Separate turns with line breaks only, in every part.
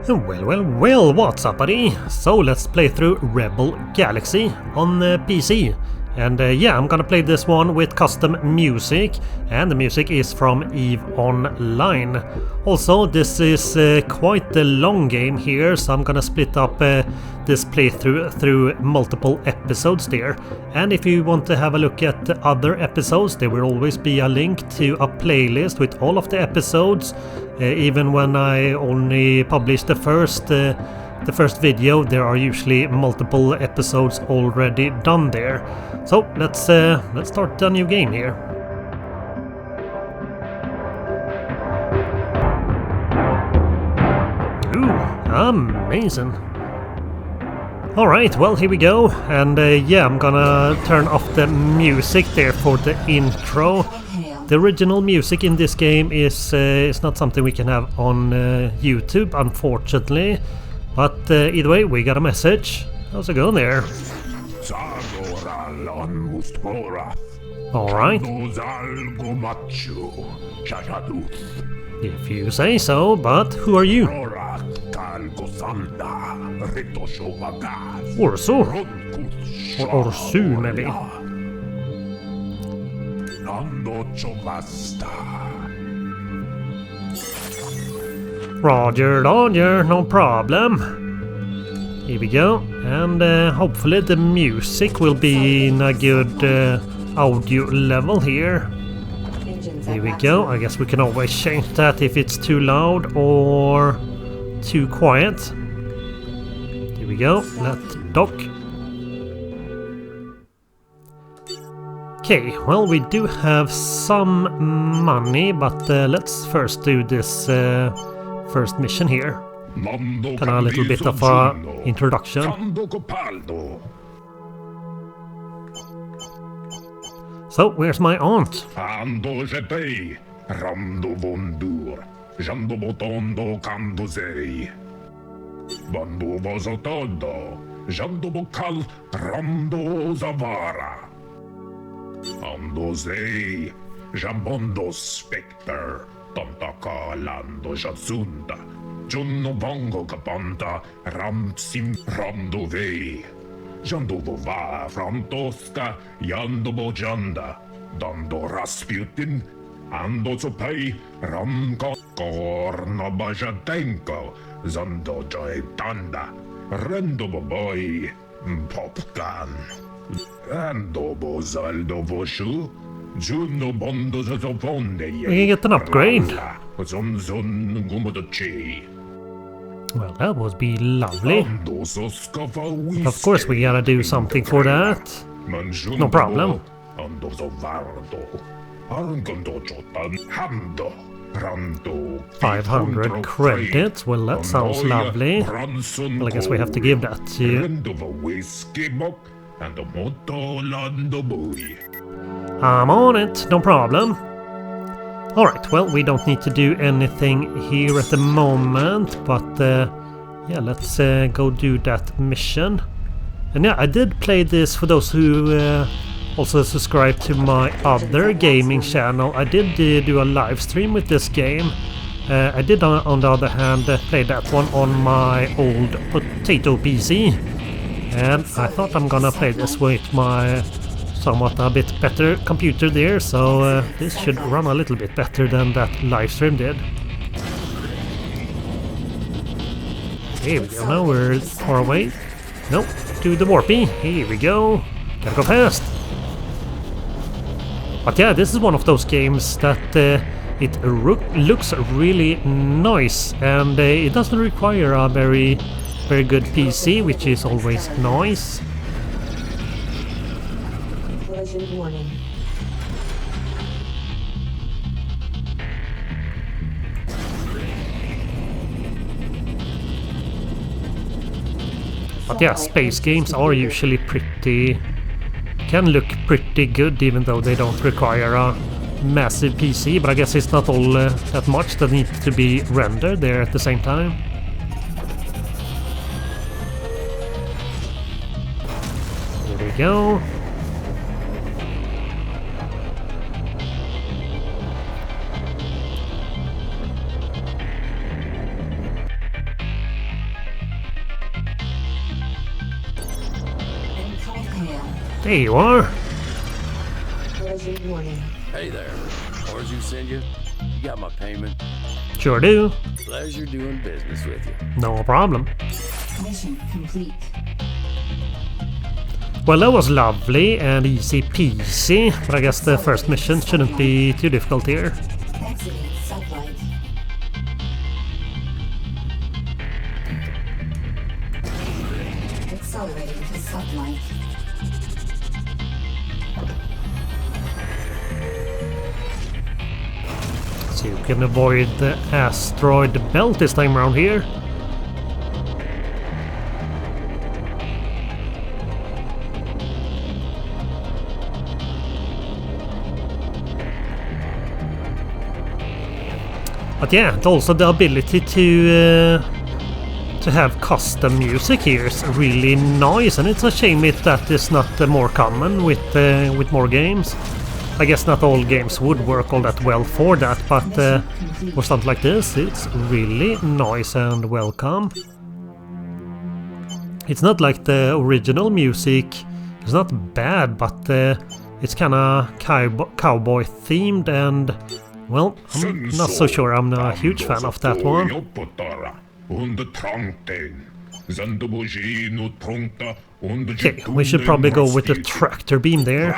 Well, what's up, buddy? So let's play through Rebel Galaxy on PC. And yeah, I'm gonna play this one with custom music, and the music is from EVE Online. Also, this is quite a long game here, so I'm gonna split up this playthrough through multiple episodes there. And if you want to have a look at the other episodes, there will always be a link to a playlist with all of the episodes. Even when I only publish the first video, there are usually multiple episodes already done there. So let's start a new game here. Ooh, amazing. Alright, well, here we go. And yeah, I'm gonna turn off the music there for the intro. The original music in this game is not something we can have on YouTube, unfortunately. But either way, we got a message. How's it going there? Alright. If you say so, but who are you? Orso? Or Orsu, maybe? Roger, no problem. Here we go, and hopefully the music will be in a good audio level here. Here we go. I guess we can always change that if it's too loud or too quiet. Here we go. Let's dock. Okay, well, we do have some money, but let's first do this first mission here. Kind of a little bit of a introduction. So, where's my aunt?
Andozei, Jambondo Spectre, Tontakalando Jazunda, Junno Bongo Capanta, Ramsim Ramdovei, Jandovova, Frontoska, Yandobo Janda, Dando Rasputin, Andozopei, Ramko, Kornobajatenko, Zando Joitanda, Rendoboboy, Popkan.
We can get an upgrade. Well, that would be lovely. Of course we gotta do something for that. No problem. 500 credits, well, that sounds lovely. Well, I guess we have to give that to you. I'm on it, no problem. Alright, well, we don't need to do anything here at the moment, but yeah, let's go do that mission. And yeah, I did play this for those who also subscribe to my other gaming channel. I did do a live stream with this game. I did, on the other hand, play that one on my old potato PC. And I thought I'm gonna play this with my somewhat a bit better computer there, so this should run a little bit better than that live stream did. Here we go, now we're far away. Nope, to the warpy. Here we go. Gotta go fast. But yeah, this is one of those games that it looks really nice, and it doesn't require a very good PC, which is always nice.
Collision warning.
But yeah, space games are usually can look pretty good, even though they don't require a massive PC. But I guess it's not all that much that needs to be rendered there at the same time. Go. There you are.
Collision warning.
Hey there. Orders you send you? You got my payment?
Sure do.
Pleasure doing business with you.
No problem.
Mission complete.
Well, that was lovely and easy peasy, but I guess the first mission shouldn't be too difficult here.
Exiting sublight. Accelerating to sublight.
So you can avoid the asteroid belt this time around here. But yeah, also the ability to have custom music here is really nice, and it's a shame if that is not more common with more games. I guess not all games would work all that well for that, but for something like this, it's really nice and welcome. It's not like the original music. It's not bad, but it's kind of cowboy themed, and well, I'm not so sure I'm a huge fan of that one. Okay, we should probably go with the tractor beam there.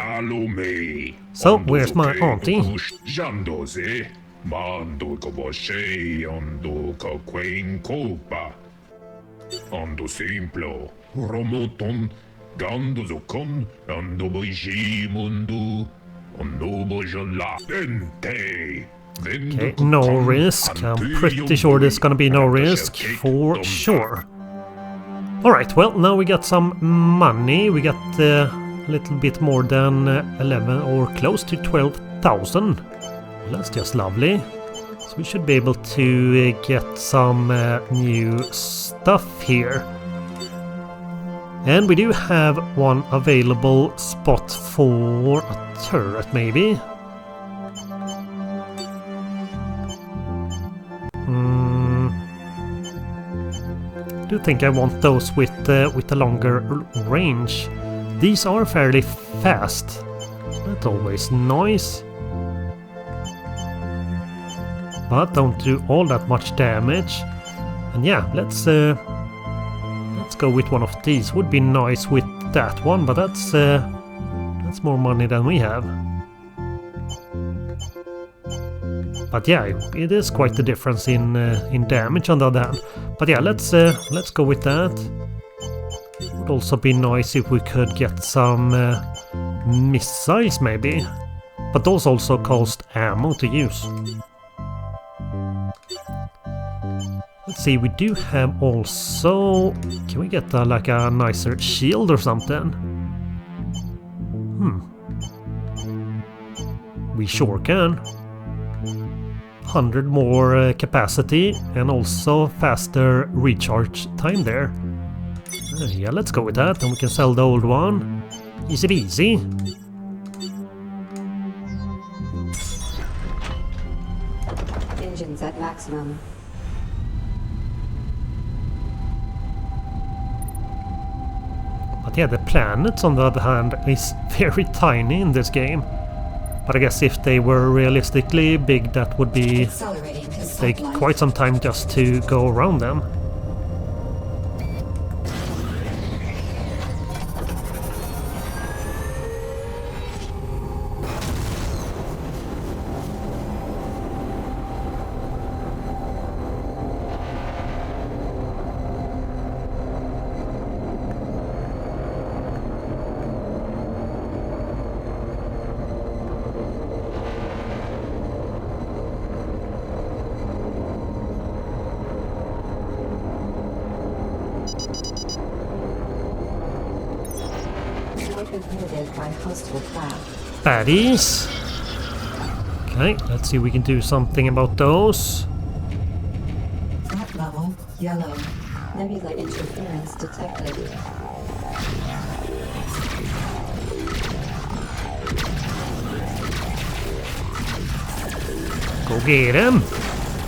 So, where's my auntie? Okay, no risk. I'm pretty sure there's gonna be no risk, for sure. Alright, well, now we got some money. We got a little bit more than 11 or close to 12,000. Well, that's just lovely. So we should be able to get some new stuff here. And we do have one available spot for a turret, maybe. I do think I want those with a longer range. These are fairly fast. That's always nice. But don't do all that much damage. And yeah, let's go with one of these. Would be nice with that one, but that's more money than we have. But yeah, it is quite the difference in damage on the other hand. But yeah, let's go with that. Would also be nice if we could get some missiles maybe. But those also cost ammo to use. Let's see, we do have also... Can we get like a nicer shield or something? We sure can. 100 more capacity and also faster recharge time there. Yeah, let's go with that, and we can sell the old one. Easy peasy.
Engines at maximum.
But yeah, the planets on the other hand is very tiny in this game. But I guess if they were realistically big, that would be take quite some time just to go around them. Baddies. Okay, let's see if we can do something about those.
Threat level yellow. Nebula interference detected.
Go get him.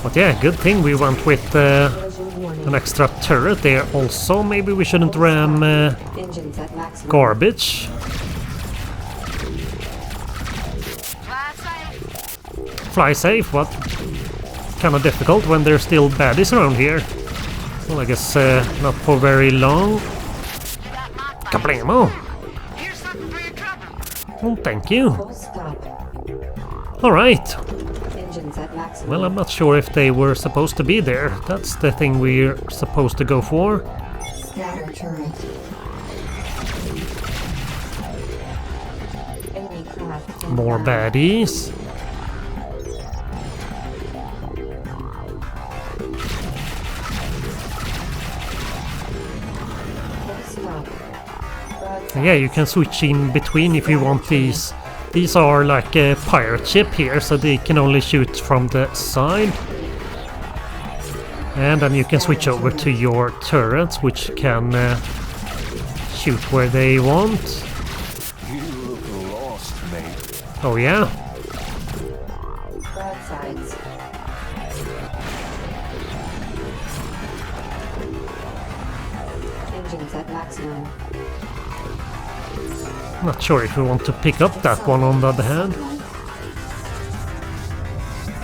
But yeah, good thing we went with an extra turret there also. Maybe we shouldn't ram garbage. fly safe, but kind of difficult when there's still baddies around here. Well, I guess not for very long. Kablamo! Oh, thank you.
Full stop.
Alright.
Engines at maximum.
Well, I'm not sure if they were supposed to be there. That's the thing we're supposed to go for.
Scatter turret. Enemy craft.
More baddies.
Full stop.
Yeah, you can switch in between if you want these. These are like a pirate ship here, so they can only shoot from the side. And then you can switch over to your turrets, which can shoot where they want.
You look lost, mate.
Oh yeah?
Broadsides. Engines at maximum.
Not sure if we want to pick up that one on the other hand.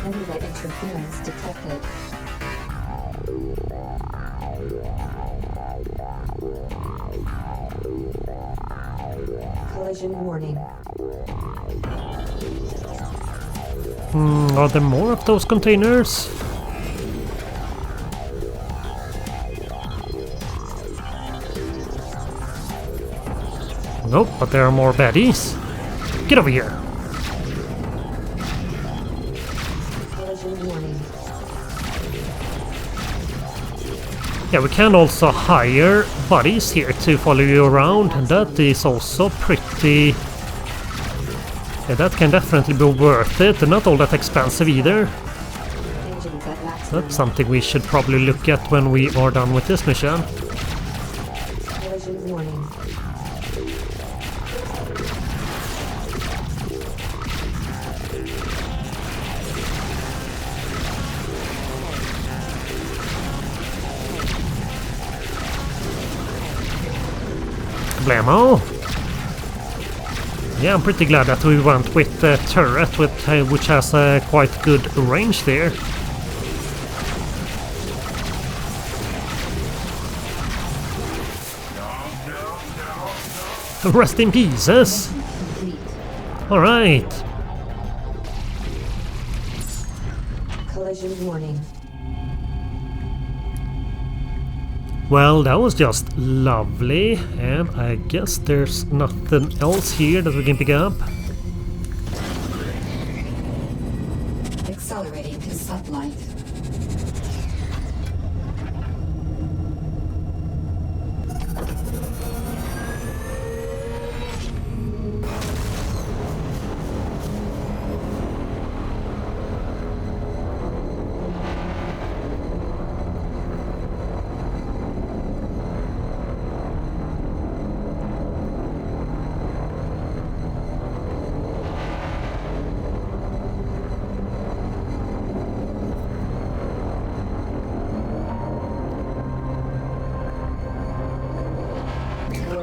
Nvidia interference detected. Collision warning.
Are there more of those containers? Nope, but there are more baddies. Get over here.
Collision warning.
Yeah, we can also hire buddies here to follow you around, and that is also pretty... Yeah, that can definitely be worth it, and not all that expensive either.
Engines at maximum.
That's something we should probably look at when we are done with this mission.
Collision warning.
Blammo! Yeah, I'm pretty glad that we went with the turret, which has quite good range there. Rest in pieces!
Complete.
Alright!
Collision warning.
Well, that was just lovely, and I guess there's nothing else here that we can pick up.
Accelerating to sublight.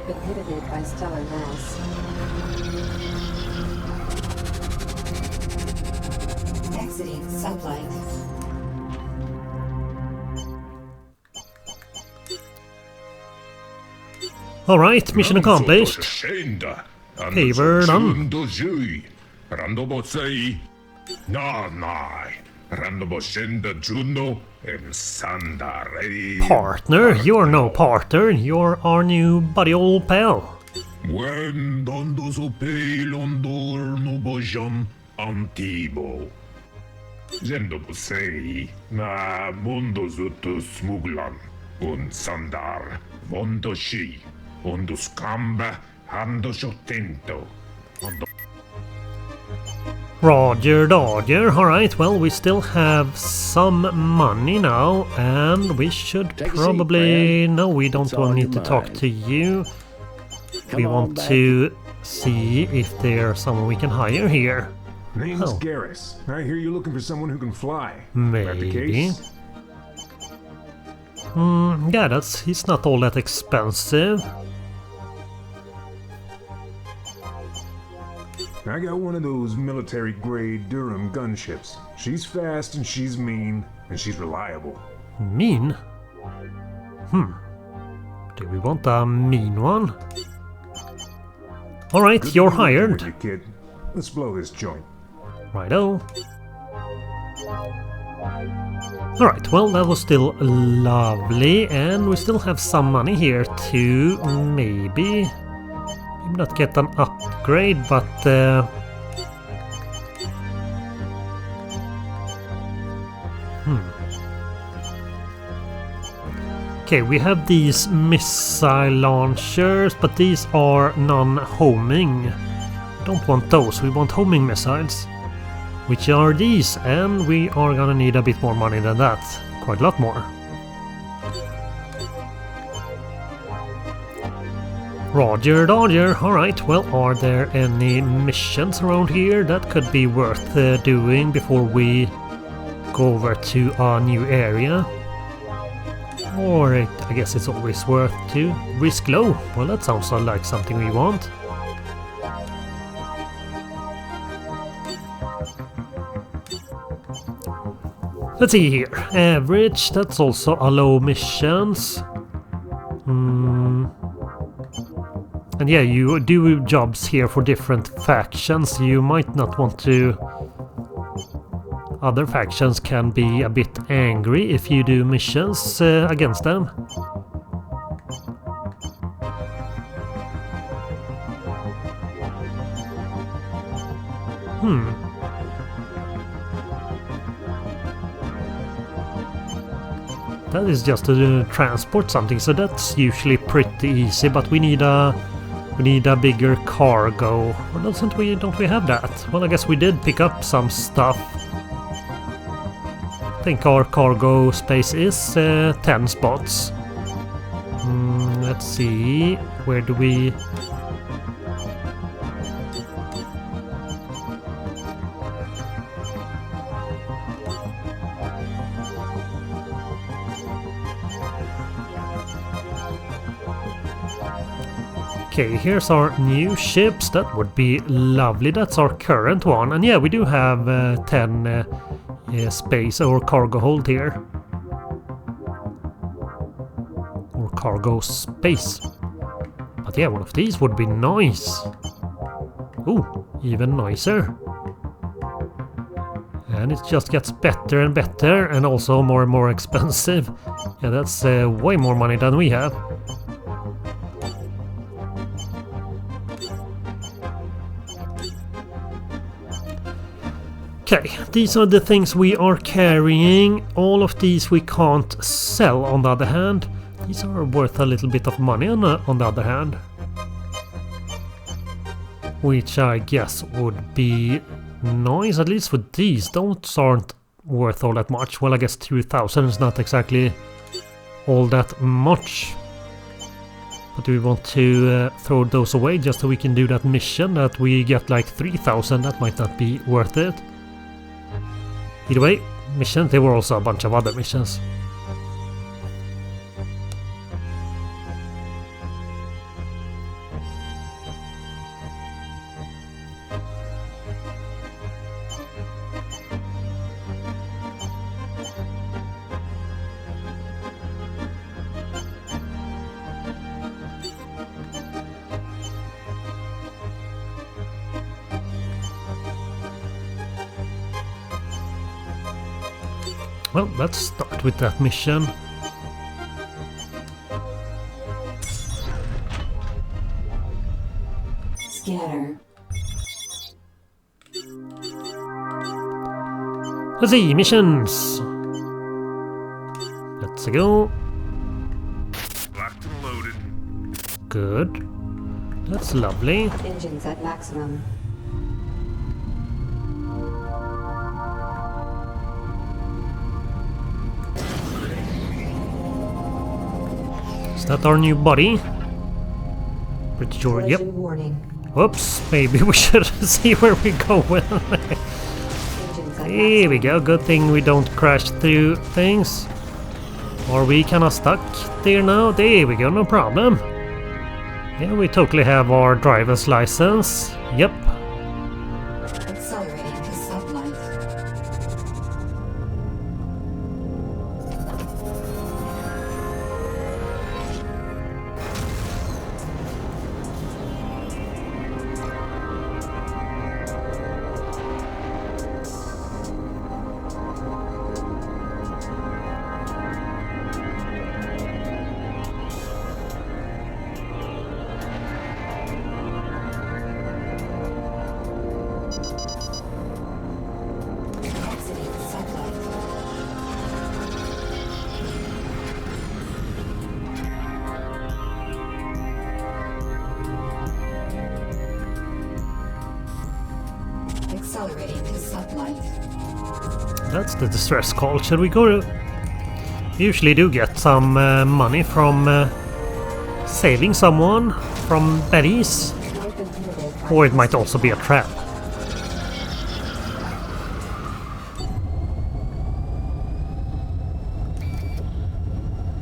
Inhibited by stellar mass. Exiting sublight.
Alright, mission accomplished. Favor done. Partner? You're no partner, you're our new buddy old pal.
When dondo so pei londor no bojam antibo. Zendo posei na mundo zutu smuglan un sandar vondo shi undo scamba ando sottento.
Roger, Dodger. Alright, well, we still have some money now, and we should
Take a seat,
probably...
Fran.
No, we don't
It's all
need to
in
talk
mind.
to you.
Come
We
on
want
back.
to see if there's someone we can hire here.
Name's
Oh.
Garrus. I hear you're looking for someone who can fly. That the
Maybe.
case?
Yeah, he's not all that expensive.
I got one of those military-grade Durham gunships. She's fast and she's mean and she's reliable.
Mean? Do we want a mean one? Alright,
Good
you're
thing
hired.
you, kid. Let's blow this joint.
Righto. Alright, well, that was still lovely, and we still have some money here to maybe not get an upgrade, but okay, we have these missile launchers, but these are non-homing. Don't want those, we want homing missiles. Which are these, and we are gonna need a bit more money than that. Quite a lot more. Roger, Dodger. Alright, well, are there any missions around here that could be worth doing before we go over to a new area? Or I guess it's always worth to risk low. Well, that sounds like something we want. Let's see here. Average, that's also a low missions. And yeah, you do jobs here for different factions. You might not want to... Other factions can be a bit angry if you do missions against them. That is just to transport something, so that's usually pretty easy, but we need a bigger cargo. Or don't we have that? Well, I guess we did pick up some stuff. I think our cargo space is 10 spots. Let's see, where do we... Okay, here's our new ships. That would be lovely. That's our current one. And yeah, we do have 10 space or cargo hold here. Or cargo space. But yeah, one of these would be nice. Ooh, even nicer. And it just gets better and better, and also more and more expensive. Yeah, that's way more money than we have. Okay, these are the things we are carrying. All of these we can't sell, on the other hand. These are worth a little bit of money on the other hand. Which I guess would be nice, at least for these. Those aren't worth all that much. Well, I guess 2,000 is not exactly all that much. But we want to throw those away just so we can do that mission that we get like 3,000. That might not be worth it. Either way, missions, there were also a bunch of other missions. Well, let's start with that mission.
Scatter.
Let's see, missions. Let's go.
Locked and loaded.
Good. That's lovely.
Engines at maximum.
Is that our new body? Pretty sure, yep.
Collision warning.
Whoops, maybe we should see where we go with.
Engines at
Here we
maximum.
go, good thing we don't crash through things. Are we kinda stuck there now? There we go, no problem. Yeah, we totally have our driver's license. Yep.
sublight.
That's the distress call. Should we go to... Usually do get some money from saving someone from baddies. Or it might also be a trap.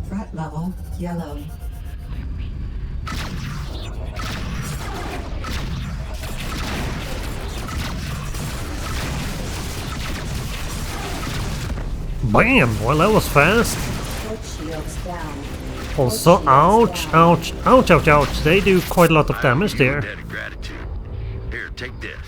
Threat level yellow.
Bam! Well, that was fast.
Port shields down.
Also, ouch, ouch, ouch, ouch, ouch. They do quite a lot of damage there.
Debt of gratitude. Here, take this.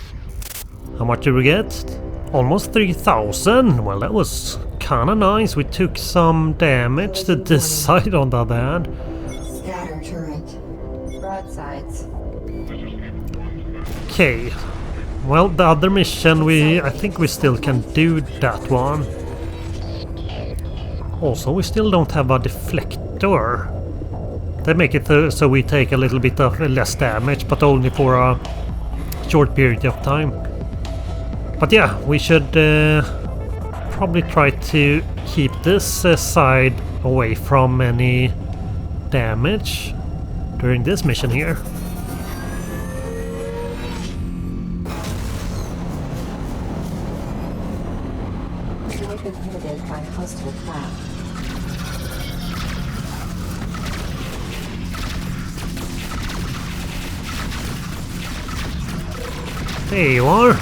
How much did we get? Almost 3,000. Well, that was kinda nice. We took some damage to this side on the other hand.
Scatter turret. Broadsides.
Okay. Well, the other mission, I think we still can do that one. Also, we still don't have a deflector. They make it so we take a little bit of less damage, but only for a short period of time. But yeah, we should probably try to keep this side away from any damage during this mission here.
We've been hit by hostile craft.
There you are.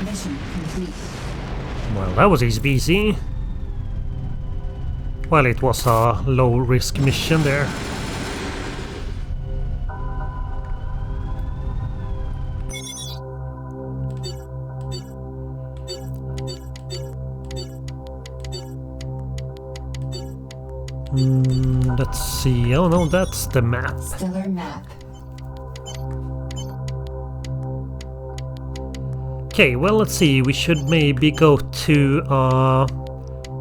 Mission complete.
Well, that was easy peasy. Well, it was a low-risk mission there. Let's see. Oh no, that's the map.
Stellar map.
Okay, well, let's see. We should maybe go to a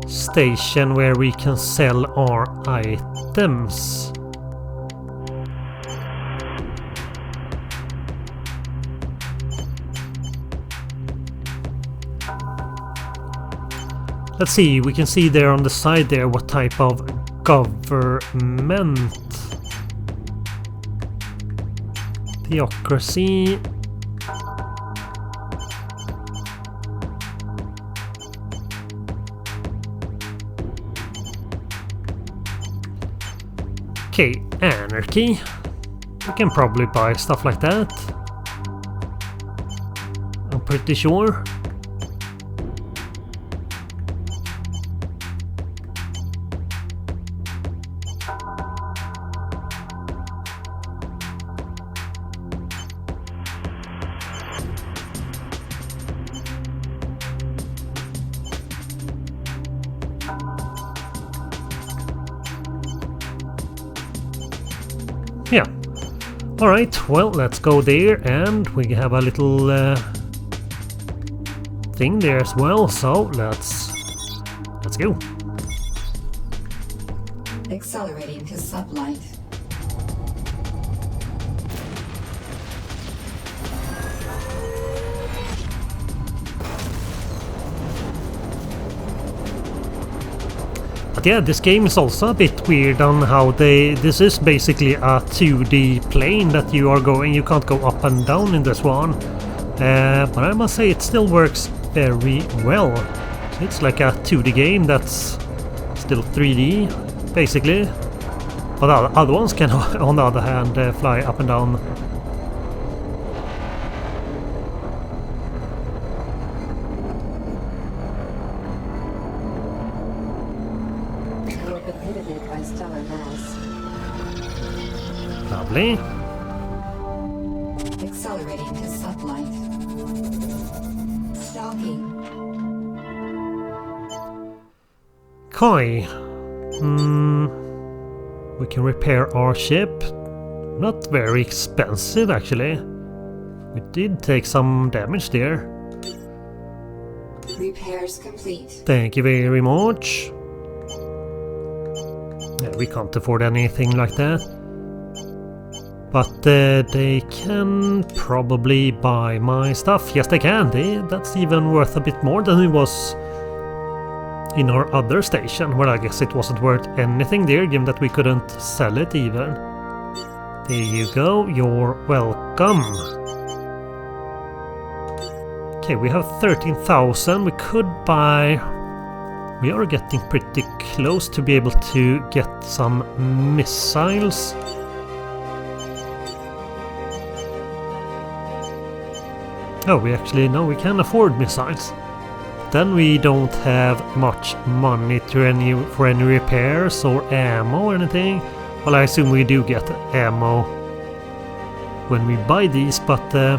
station where we can sell our items. Let's see, we can see there on the side there what type of government. Theocracy. Okay, anarchy. We can probably buy stuff like that. I'm pretty sure. Yeah. Alright, well, let's go there, and we have a little thing there as well, so let's go.
Accelerating to sublight.
But yeah, this game is also a bit weird on how this is basically a 2D plane that you are going. You can't go up and down in this one. But I must say it still works very well. It's like a 2D game that's still 3D, basically. But other ones can, on the other hand, fly up and down.
Inhibited by stellar mass.
Lovely.
Accelerating to sublight. Stalking.
Kai. We can repair our ship. Not very expensive, actually. We did take some damage there.
Repairs complete.
Thank you very much. Yeah, we can't afford anything like that. But they can probably buy my stuff. Yes, they can. That's even worth a bit more than it was in our other station. Well, I guess it wasn't worth anything there, given that we couldn't sell it even. There you go. You're welcome. Okay, we have 13,000. We could buy... We are getting pretty close to be able to get some missiles. Oh, we actually, no, we can afford missiles. Then we don't have much money for any repairs or ammo or anything. Well, I assume we do get ammo when we buy these, but a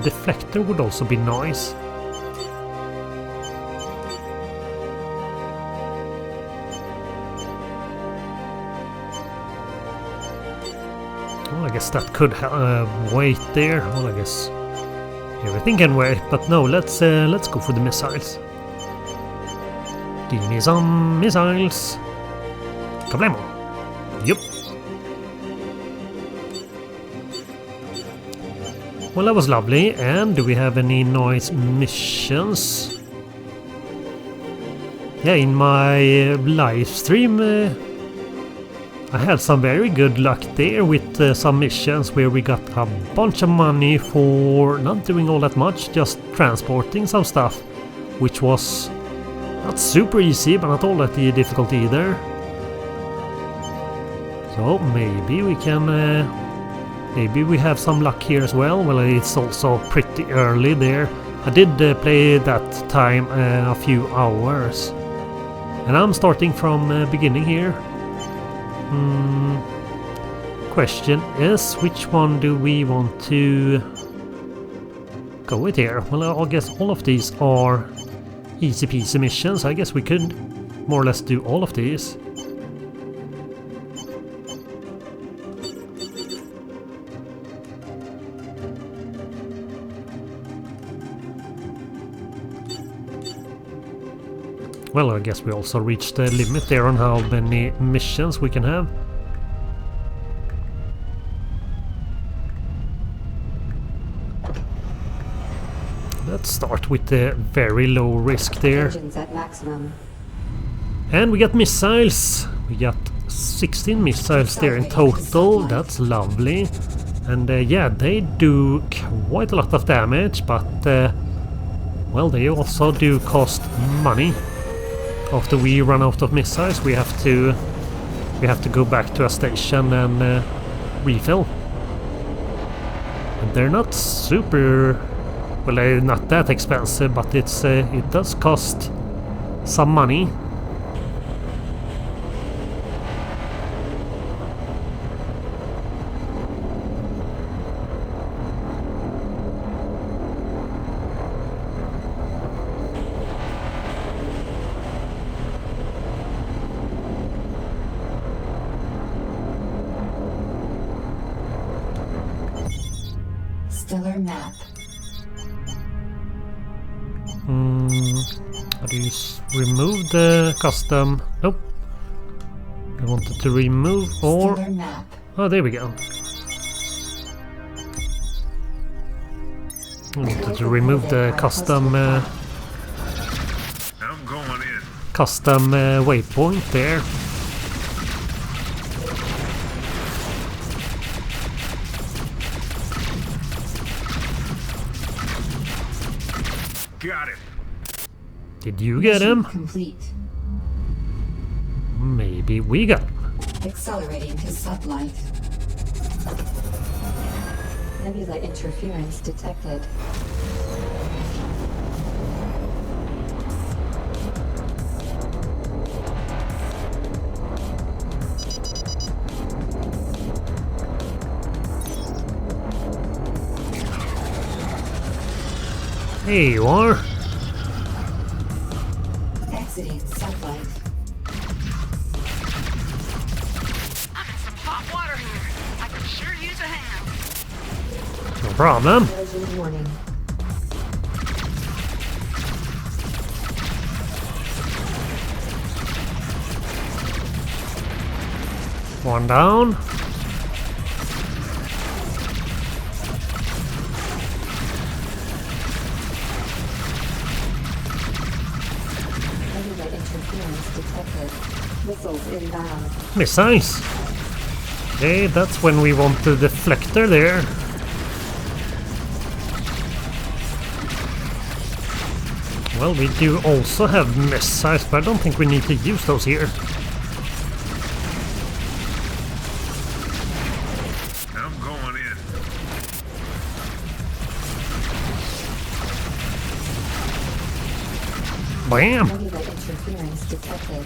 deflector would also be nice. Well, I guess that could wait there. Well, I guess everything can wait, but no, let's go for the missiles. Give me some missiles. Kablamo. Yup. Well, that was lovely. And do we have any nice missions? Yeah, in my live stream I had some very good luck there with some missions where we got a bunch of money for not doing all that much, just transporting some stuff, which was not super easy, but not all that difficult either. So maybe we can, maybe we have some luck here as well. Well, it's also pretty early there. I did play that time a few hours, and I'm starting from beginning here. Question is, which one do we want to go with here? Well, I guess all of these are easy peasy missions. I guess we could more or less do all of these. Well, I guess we also reached the limit there on how many missions we can have. Let's start with the very low risk there.
Engines at maximum.
And we got missiles. We got 16 missiles there in total. That's lovely. And yeah, they do quite a lot of damage, but well, they also do cost money. After we run out of missiles, we have to go back to a station and refill. And they're not super, well, they're not that expensive, but it does cost some money.
Stellar map.
How do you remove the custom? Nope. I wanted to remove or...
Stellar map.
Oh, there we go. I wanted to remove the custom
I'm going in.
custom waypoint there.
Got it.
Did you get him?
Complete.
Maybe we got him.
Accelerating to sublight. Nebula interference detected.
Here you are.
Exiting sublight.
I got some hot water here. I could sure use a hand.
No problem.
Collision warning.
One down.
Heavyweight interference detected. Missiles inbound.
Missiles. Okay, that's when we want the deflector there. Well, we do also have missiles, but I don't think we need to use those here.
I'm going in.
Bam!
Heavyweight interference detected.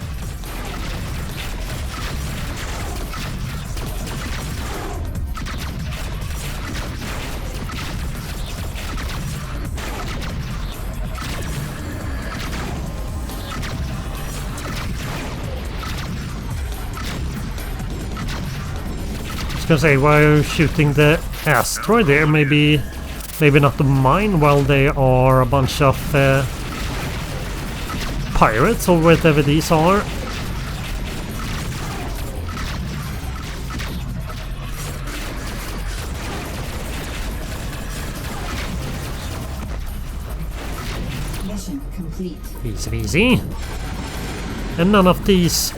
I was gonna say, while shooting the asteroid there, maybe not the mine, while they are a bunch of pirates or whatever these are.
Mission complete.
Easy, easy. And none of these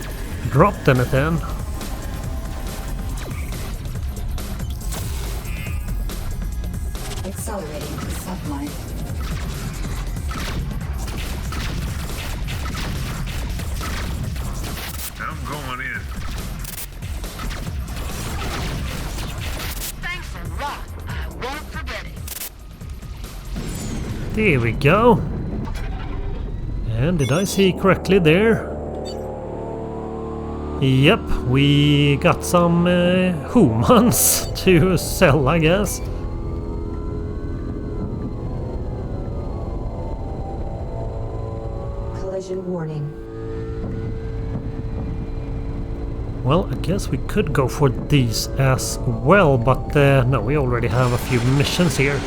dropped anything.
Accelerating to sublight.
I'm going in.
Thanks a lot. I won't forget it.
There we go. And did I see correctly there? Yep, we got some humans to sell, I guess.
Collision warning.
Well, I guess we could go for these as well, but no, we already have a few missions here.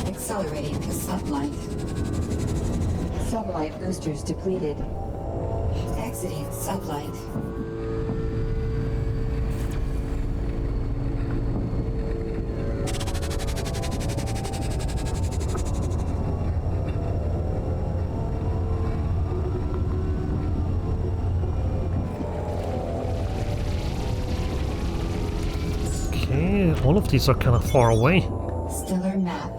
Accelerating to sublight. Sublight boosters depleted. Exiting sublight.
Okay, all of these are kind of far away.
Stellar map.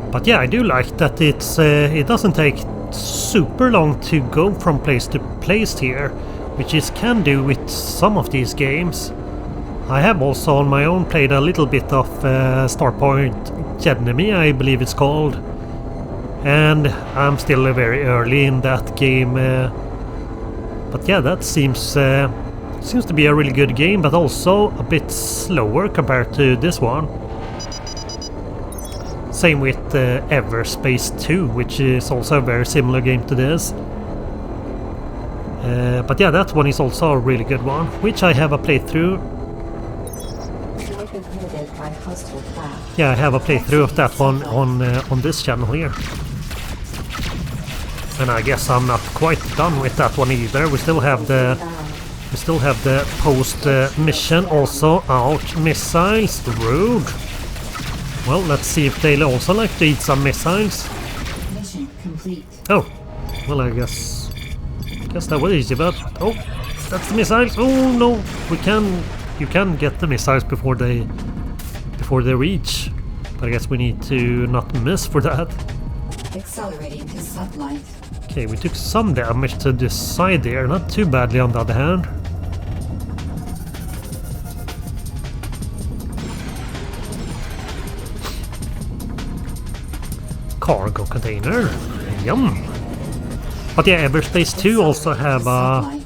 But yeah, I do like that it doesn't take super long to go from place to place here, which is can do with some of these games. I have also on my own played a little bit of Starpoint Enemy, I believe it's called, and I'm still very early in that game. But yeah, that seems to be a really good game, but also a bit slower compared to this one. Same with Everspace 2, which is also a very similar game to this. But yeah, that one is also a really good one, which I have a playthrough. Yeah, I have a playthrough of that one on this channel here. And I guess I'm not quite done with that one either. We still have the post mission also out. Missiles, rude. Well, let's see if they also like to eat some missiles.
Mission complete.
Oh, well, I guess that was easy, but oh, that's the missiles. Oh no, you can get the missiles before they reach, but I guess we need to not miss for that.
Accelerating to sublight.
Okay, we took some damage to this side there, not too badly on the other hand. Cargo container. Yum. But yeah, Everspace 2 also have a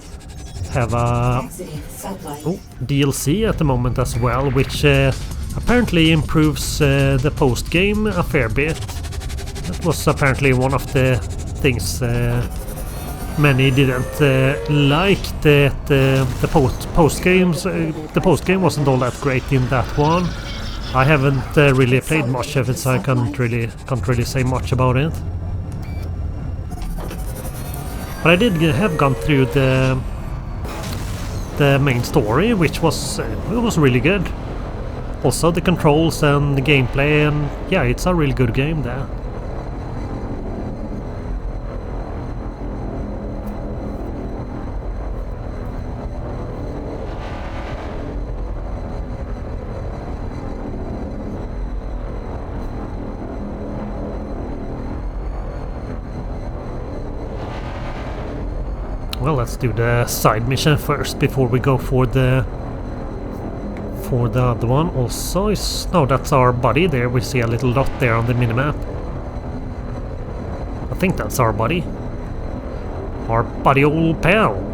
Exiting sublight.
DLC at the moment as well, which apparently improves the post-game a fair bit. That was apparently one of the things many didn't like, that the post-game wasn't all that great in that one. I haven't really played much of it, so I can't really say much about it. But I did have gone through the main story, which was really good. Also the controls and the gameplay, and yeah, it's a really good game there. Well, let's do the side mission first before we go for the other one. Also, no, that's our buddy there. We see a little dot there on the minimap. I think that's our buddy. Our buddy old pal.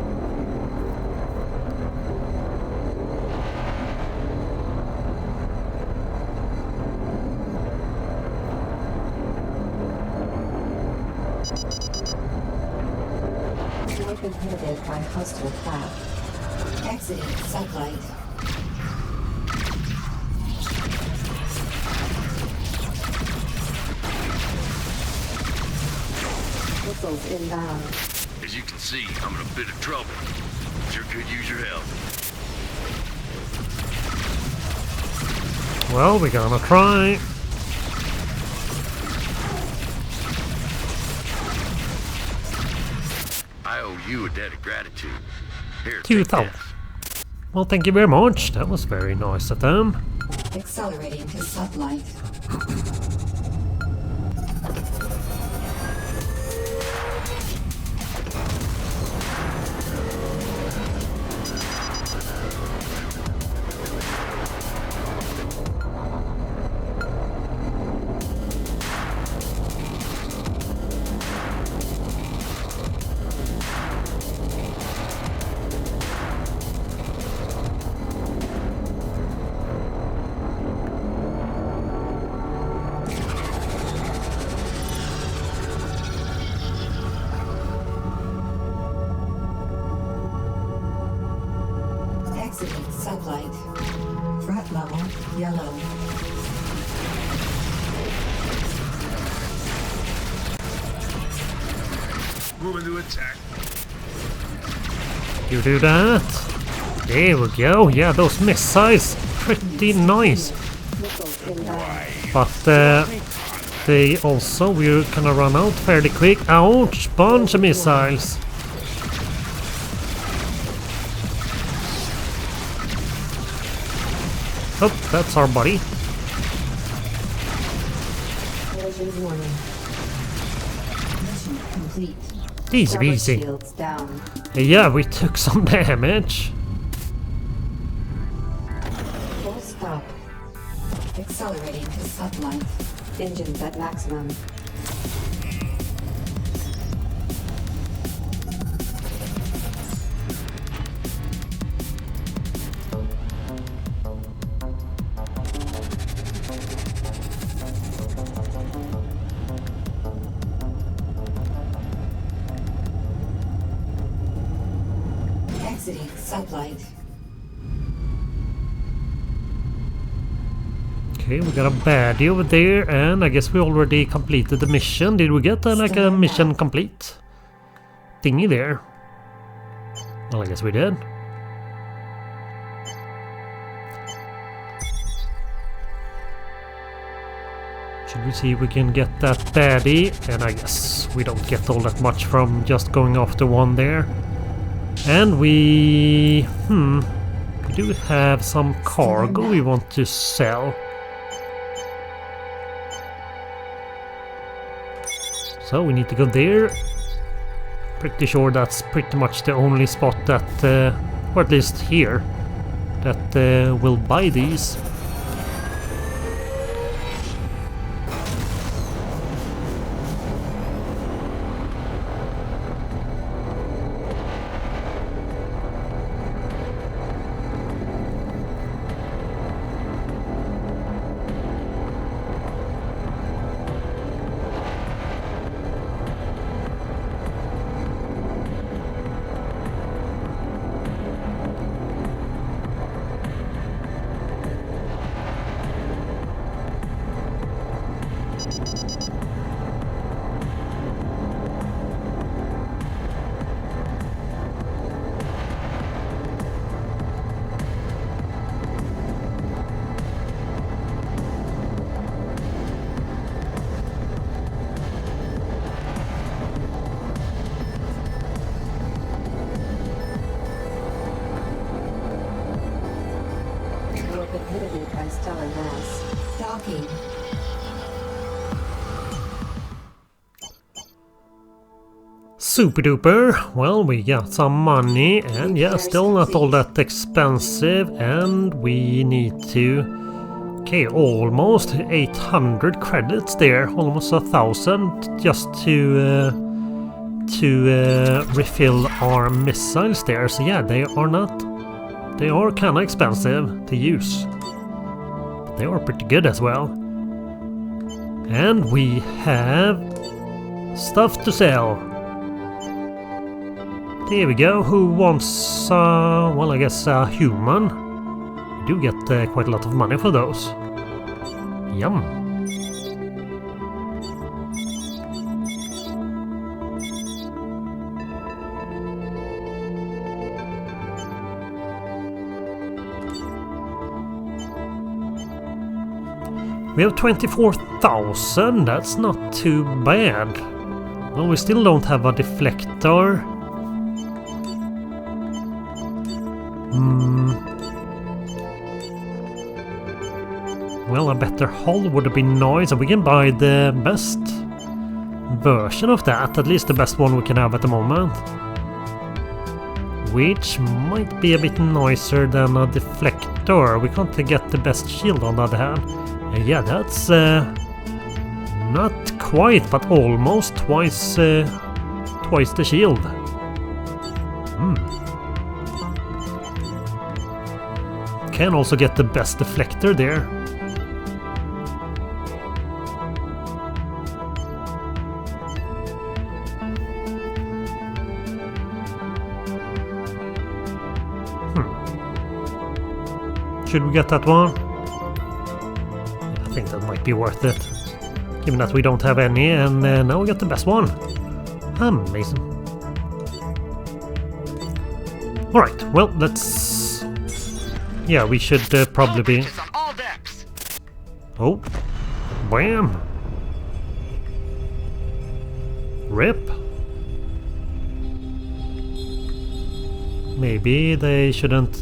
Inhibited by hostile craft. Exiting sublight. Missiles inbound.
As you can see, I'm in a bit of trouble. Sure could use your help.
Well, we're gonna try.
I owe you a debt of gratitude. Here, take
2,000.
this.
Well, thank you very much. That was very nice of them.
Accelerating to sublight. Exiting sublight. Threat level yellow.
Moving to attack.
You do that. There we go. Yeah, those missiles, pretty nice.
Missiles inbound.
But they also, we're gonna run out fairly quick. Ouch! Bunch of missiles. Oh, that's our buddy.
Collision warning. Mission complete.
Easy
Double
peasy.
shields down.
Yeah, we took some damage.
Full stop. Accelerating to sublight. Engines at maximum. Exiting sublight.
Okay, we got a baddie over there, and I guess we already completed the mission. Did we get like a mission complete thingy there? Well, I guess we did. Should we see if we can get that baddie? And I guess we don't get all that much from just going after one there. And we do have some cargo we want to sell. So we need to go there. Pretty sure that's pretty much the only spot that, or at least here, that will buy these.
inhibited by stellar mass. Docking.
Super duper. Well, we got some money and yeah, still not all that expensive, and we need to... Okay, almost 800 credits there, almost 1,000 just to refill our missiles there. So yeah, they are kind of expensive to use, but they are pretty good as well. And we have stuff to sell. There we go. Who wants, well, I guess a human. We do get quite a lot of money for those. Yum. We have 24,000. That's not too bad. Well, we still don't have a deflector. Well, a better hull would have been nice, and we can buy the best version of that, at least the best one we can have at the moment. Which might be a bit nicer than a deflector. We can't get the best shield on the other hand. Yeah, that's not quite, but almost twice the shield. Can also get the best deflector there. Should we get that one? I think that might be worth it, given that we don't have any, and now we got the best one. Amazing. Alright, well, let's... Yeah, we should probably be... Oh, bam! Rip. Maybe they shouldn't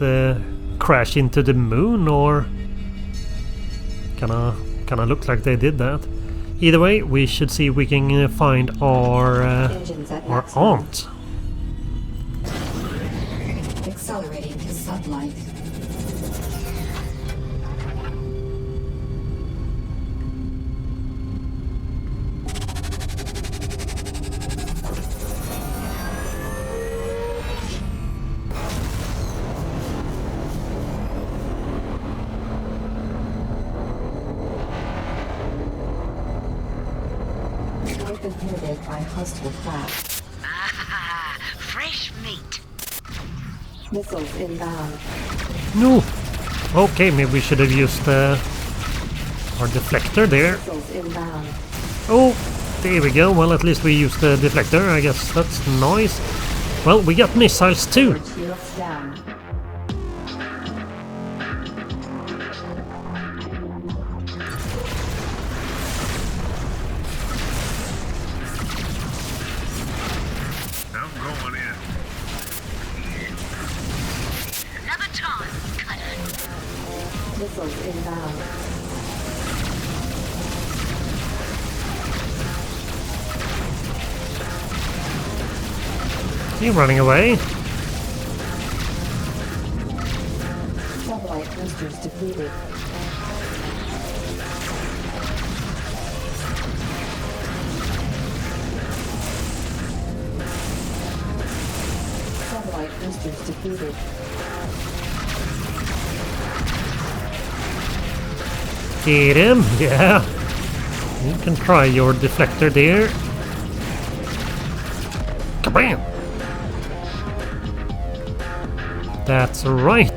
crash into the moon, or kinda looks like they did that. Either way, we should see if we can find our aunt.
Accelerating to sublight. Inhibited by hostile craft.
Ah, fresh meat.
Missiles inbound.
No! Okay, maybe we should have used our deflector there.
Missiles inbound.
Oh, there we go. Well, at least we used the deflector. I guess that's nice. Well, we got missiles too.
Shields down.
I'm going in.
Another time. Cut it.
Missiles inbound.
You running away?
Satellite boosters depleted. Satellite boosters defeated.
Get him? Yeah. You can try your deflector there. Kabam! That's right.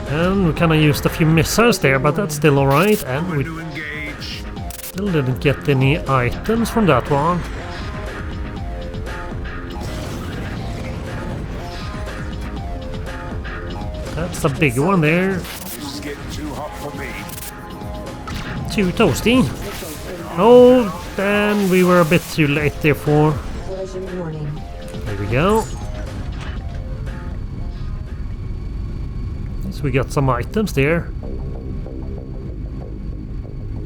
And we kinda used a few missiles there, but that's still alright. And we
To engage.
still didn't get any items from that one. That's a big one there.
This is getting too hot for me.
Too toasty. Oh, and we were a bit too late therefore.
Collision warning.
There we go. So we got some items there.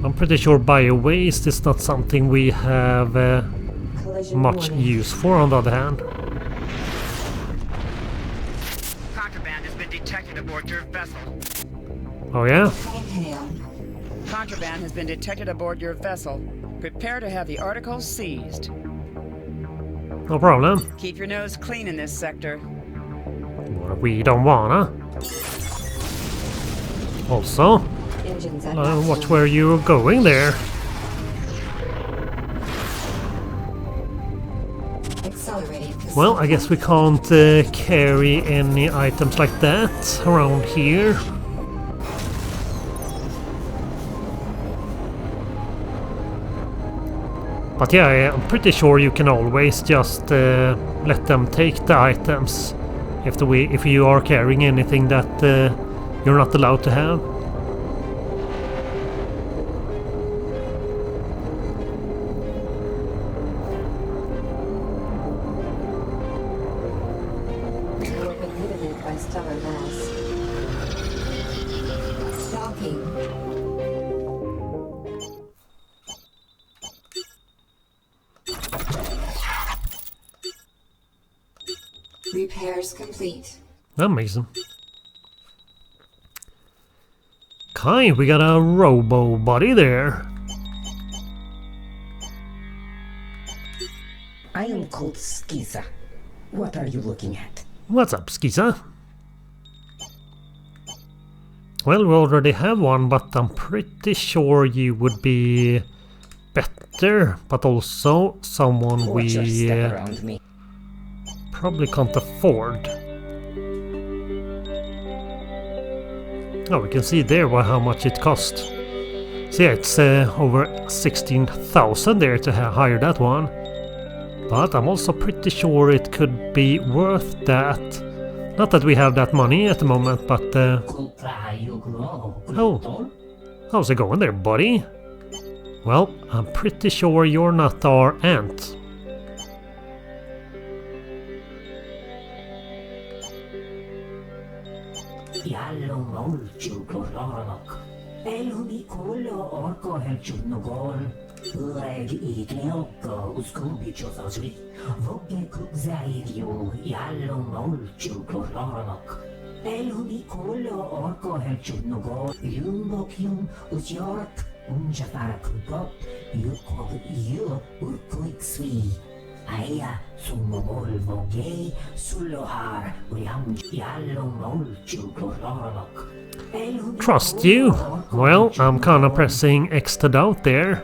I'm pretty sure bio-waste is not something we have
Collision
much
warning.
use for, on the other hand.
Contraband has been detected aboard your vessel.
Oh yeah?
Inhale.
Contraband has been detected aboard your vessel. Prepare to have the articles seized.
No problem.
Keep your nose clean in this sector.
Well, we don't wanna. Also,
Engines at
watch
maximum.
where you're going there.
Accelerating to
Well, I guess we can't carry any items like that around here. But yeah, I'm pretty sure you can always just let them take the items if you are carrying anything that you're not allowed to have.
You have been inhibited by stellar mass. Docking. Repairs complete.
Amazing. Okay, we got a robo body there.
I am called Skiza. What are you looking at?
What's up, Skiza? Well, we already have one, but I'm pretty sure you would be better, but also someone
Watch your
we
step around me.
probably can't afford. Oh, we can see there how much it cost. So yeah, it's over 16,000 there to hire that one. But I'm also pretty sure it could be worth that. Not that we have that money at the moment, but oh, how's it going there, buddy? Well, I'm pretty sure you're not our aunt.
Leg étleokkal uszkóbicsozazi, vogge kukzáírjó, jállo molcsukor laranak. Elhubi kolla arka helcsudnogol, jumbokium, usjart, uncsafárakukap, jukkog jö, urkuik szvi. Aya, sumomol vogge, sullohár, ujam, jállo molcsukor laranak.
Trust you? Well, I'm kinda pressing X to doubt there.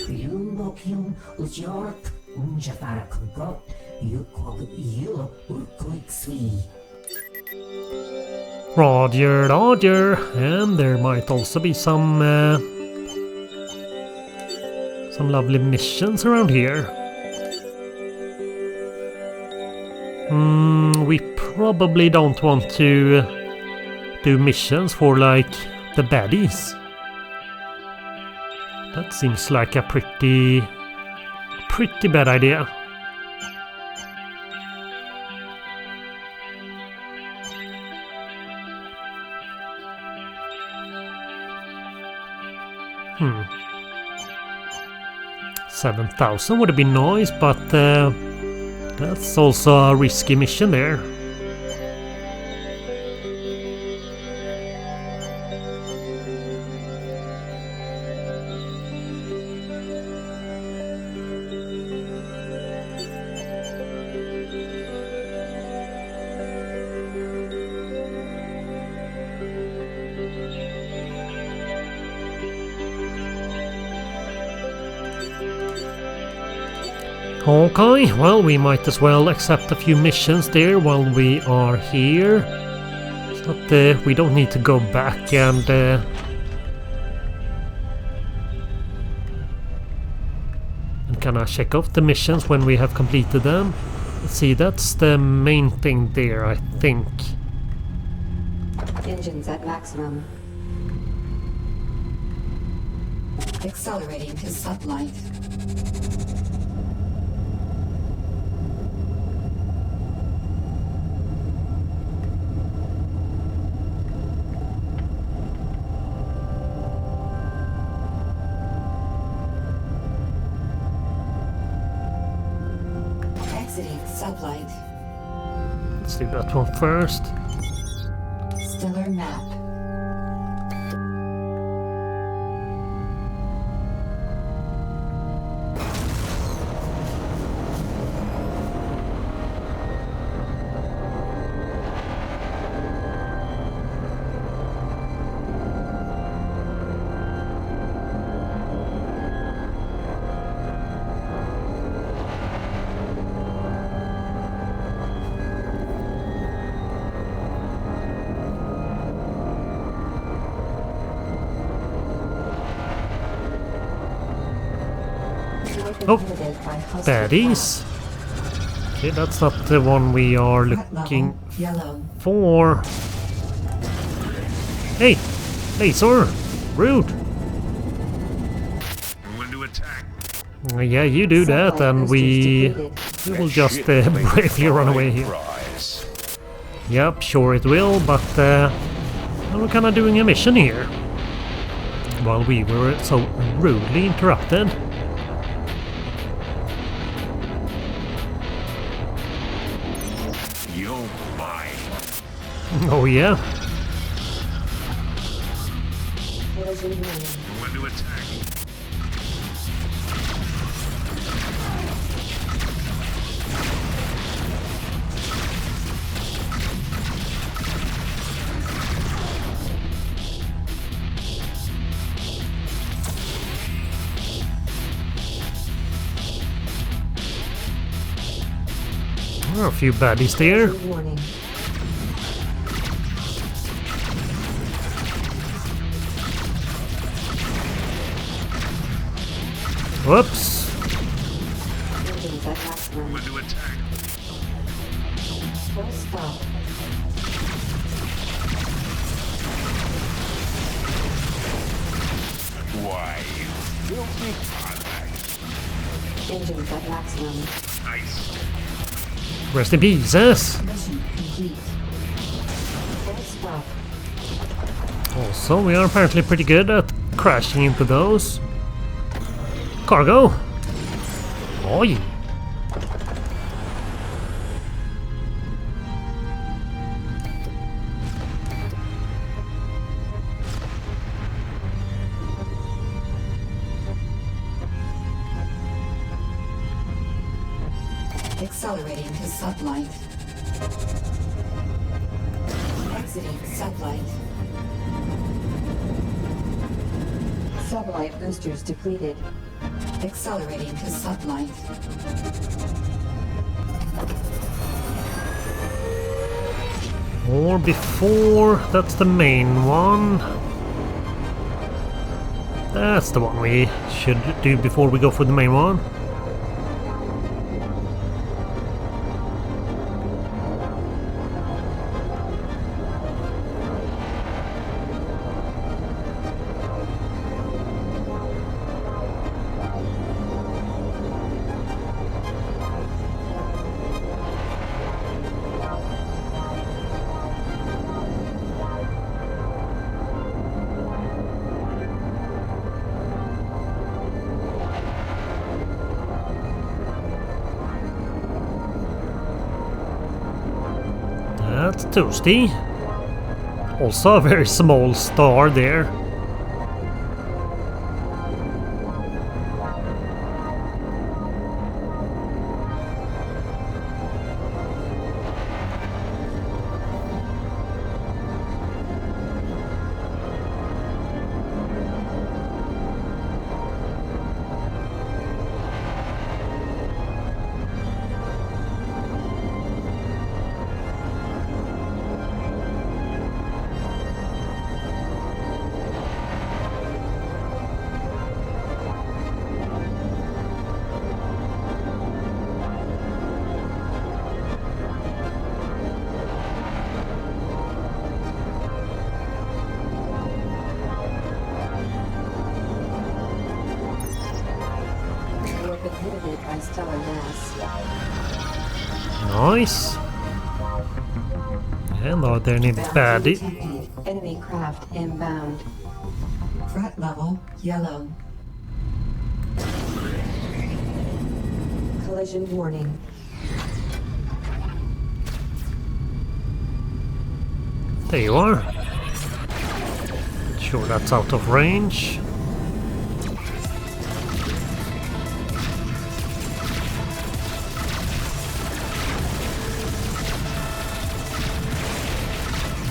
Jumbokium, usjart, uncsafárakukap, jukkog jö, urkuik szvi.
Roger, Roger, and there might also be some lovely missions around here. We probably don't want to do missions for like the baddies. That seems like a pretty bad idea. Hmm. 7,000 would have been nice, but that's also a risky mission there. Okay, well, we might as well accept a few missions there while we are here. It's not, we don't need to go back and kind of check off the missions when we have completed them. Let's see, that's the main thing there, I think.
Engines at maximum. Accelerating to sublight. Exiting sublight.
Let's do that one first.
Stellar map.
Oh, baddies. Okay, that's not the one we are looking
Yellow.
for. Hey, laser, rude.
When to attack.
Yeah, you do that, and we will just bravely run away here.
Prize.
Yep, sure it will, but we're kind of doing a mission here. While we were so rudely interrupted.
You'll buy.
Oh yeah.
When to attack.
There are a few baddies there.
Warning.
Whoops.
Engines at maximum.
When to attack.
Full stop.
Why, you filthy product.
Engines at maximum.
Nice.
Rest in pieces.
Mission complete. Full stop.
Also, we are apparently pretty good at crashing into those. Cargo. Oh yeah.
Accelerating to sublight. Exiting sublight. Sublight boosters depleted. Accelerating to sublight.
Or before, that's the main one. That's the one we should do before we go for the main one. That's toasty. Also a very small star there.
Inhibited by stellar mass.
Nice. And are there any baddie?
Detected. Enemy craft inbound. Threat level yellow. Collision warning.
There you are. Sure, that's out of range.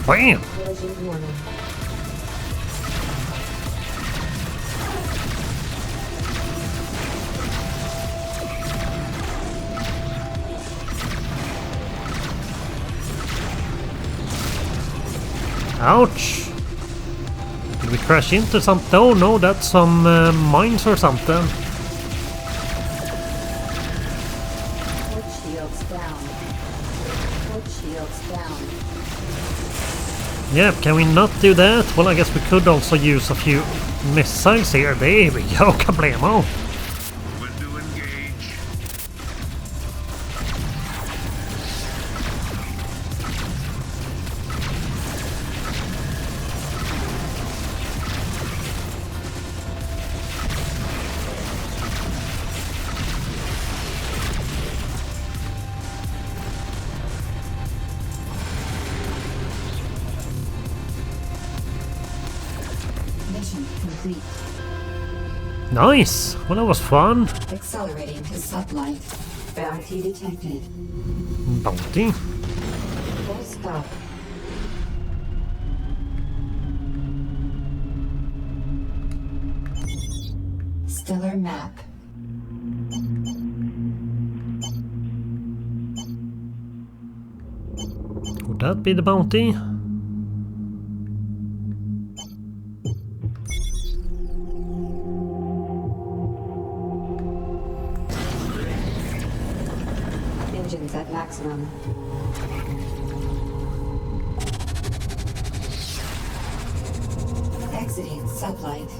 Bam!
Collision warning.
Ouch! Did we crash into something? Oh no, that's some mines or something.
Port shields down. Port shields down.
Yep, can we not do that? Well, I guess we could also use a few missiles here. There we go, kablamo!
When to engage.
Mission complete.
Nice! Well, that was fun.
Accelerating to sublight. Bounty detected.
Bounty.
Full stop. Stellar map.
Would that be the bounty?
Engines at maximum. Exiting sublight.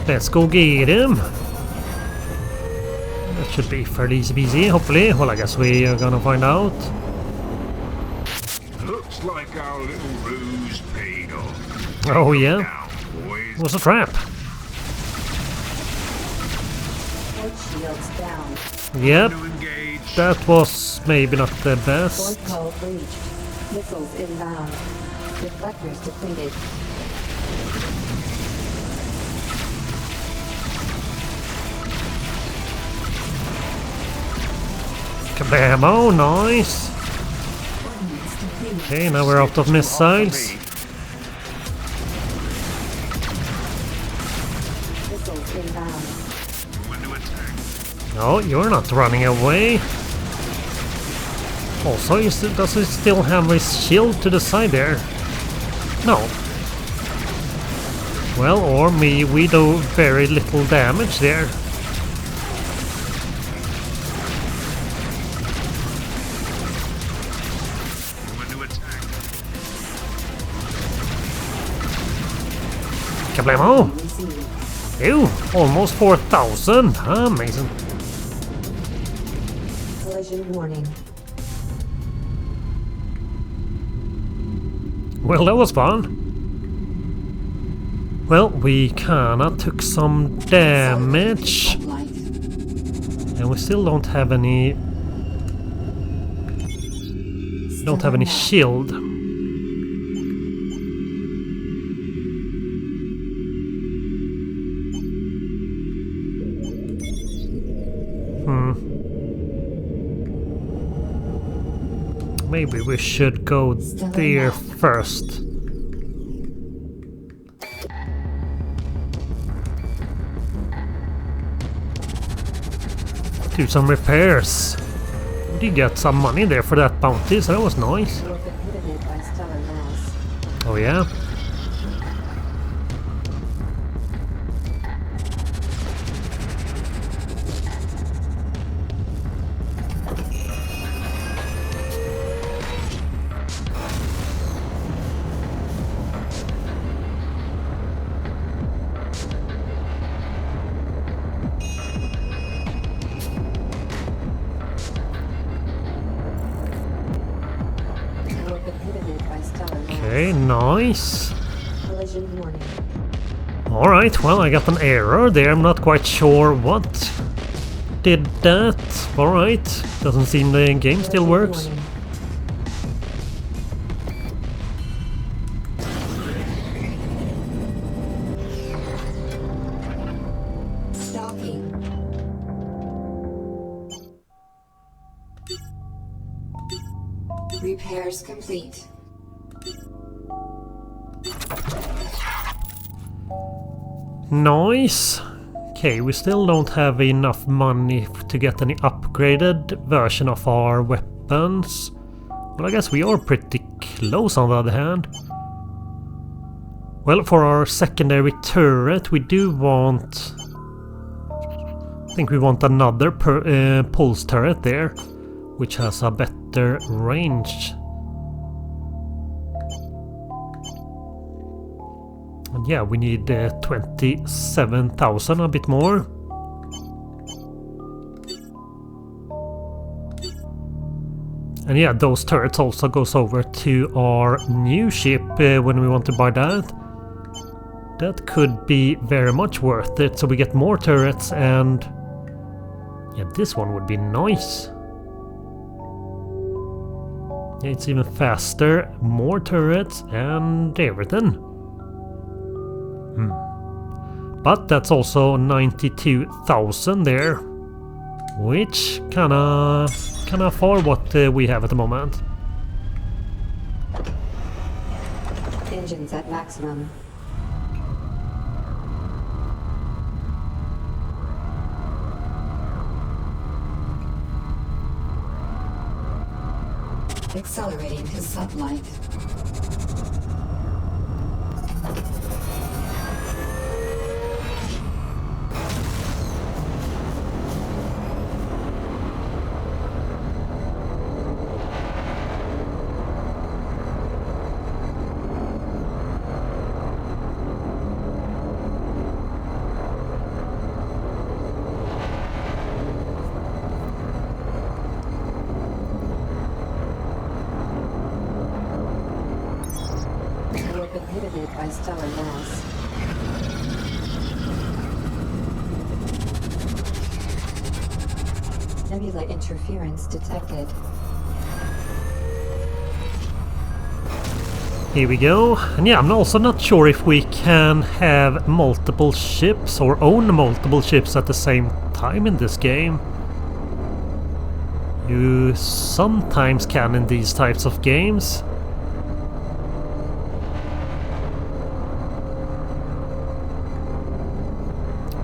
Let's go get him. That should be fairly easy peasy, hopefully. Well, I guess we are gonna find out.
Looks like our little ruse paid off.
Oh yeah,
Now, boys.
it was a trap.
Port shields down.
Yep,
To engage.
that was maybe not the
Port
best.
call breached. Missiles inbound. Deflectors depleted.
Kabamo, nice.
Ordnance depleted.
Okay, now we're out of missiles.
Missiles inbound.
When to attack.
No, you're not running away. Also, does he still have his shield to the side there? No. Well, or we do very little damage there.
When to attack.
Kablamo!
Received.
Ew, almost 4,000. Amazing.
Collision warning.
Well, that was fun. Well, we kinda took some damage.
Sublight.
And we still don't have any... Don't have any shield. Maybe we should go there first. Do some repairs. We did get some money there for that bounty, so that was nice.
You have been inhibited by stellar mass.
Oh yeah? Okay, nice.
Collision warning.
Alright, well, I got an error there. I'm not quite sure what did that. Alright, doesn't seem the game still works.
Warning. Stalking. Repairs complete.
Nice. Okay, we still don't have enough money to get any upgraded version of our weapons. Well, I guess we are pretty close on the other hand. Well, for our secondary turret, we do want... I think we want another pulse turret there, which has a better range. And yeah, we need 27,000, a bit more. And yeah, those turrets also goes over to our new ship when we want to buy that. That could be very much worth it, so we get more turrets and... yeah, this one would be nice. Yeah, it's even faster, more turrets and everything. But that's also 92,000 there, which kinda far what we have at the moment.
Engines at maximum. Accelerating to sublight. Inhibited by stellar mass. Nebula interference detected.
Here we go. And yeah, I'm also not sure if we can have multiple ships or own multiple ships at the same time in this game. You sometimes can in these types of games.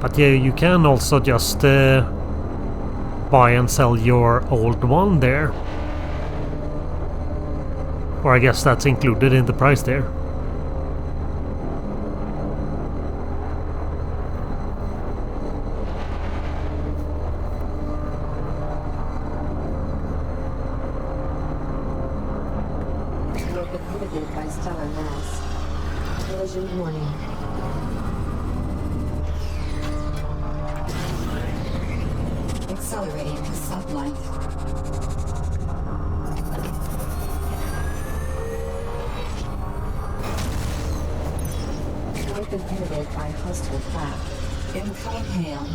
But yeah, you can also just buy and sell your old one there. Or I guess that's included in the price there.
Inhibited by stellar mass. Collision warning. Accelerating to sublight. Warp inhibited by hostile craft. Incoming hail.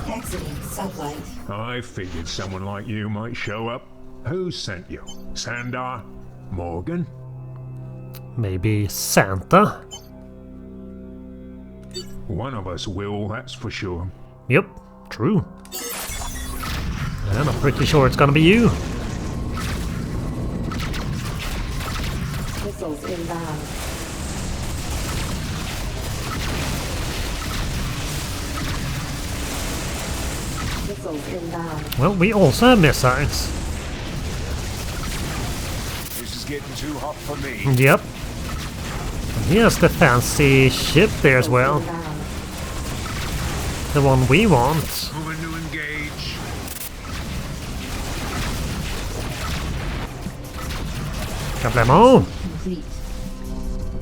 Exiting sublight.
I figured someone like you might show up. Who sent you? Sandar? Morgan?
Maybe Santa?
One of us will, that's for sure.
Yep, true. And I'm pretty sure it's gonna be you.
Missiles inbound. Missiles inbound.
Well, we also have missiles.
This is getting too hot for me.
Yep. And here's the fancy ship there as well.
Inbound.
The one we want.
Moving to engage.
Kablamo!
Complete.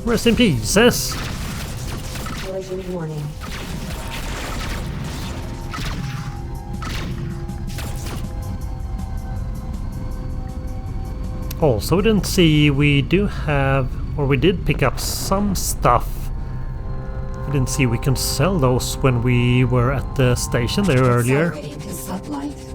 Rest in pieces.
Collision warning.
Also, we didn't see we do have Or we did pick up some stuff. I didn't see we can sell those when we were at the station there earlier.
Accelerating to sublight.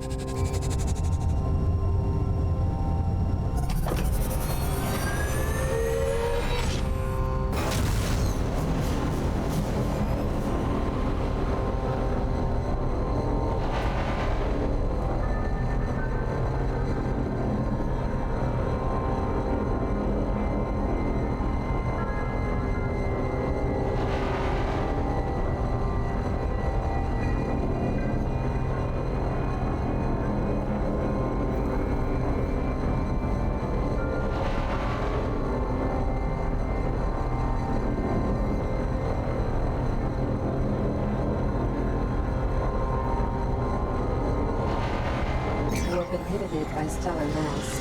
You have been inhibited by stellar mass.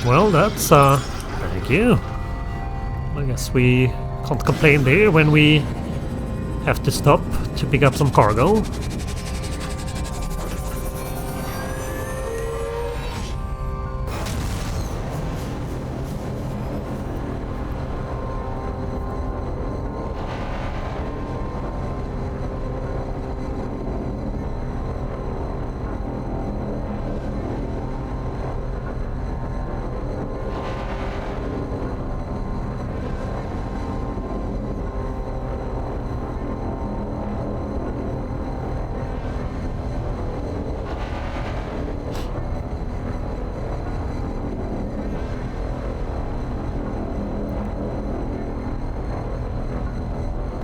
Well, that's thank you. I guess we can't complain there when we have to stop to pick up some cargo.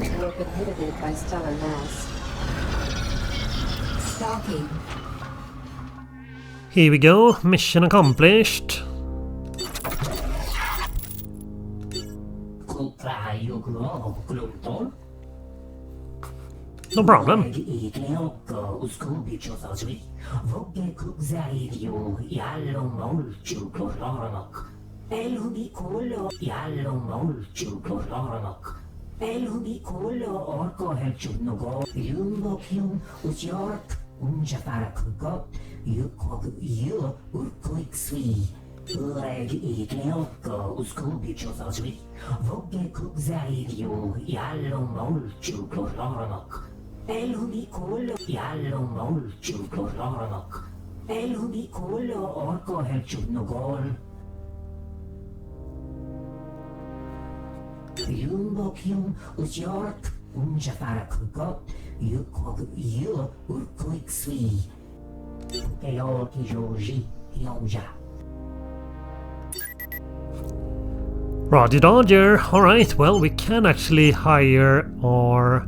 You have been inhibited by stellar mass. Stalking.
Here we go, mission accomplished. No problem. Roger Dodger. Alright, well, we can actually hire our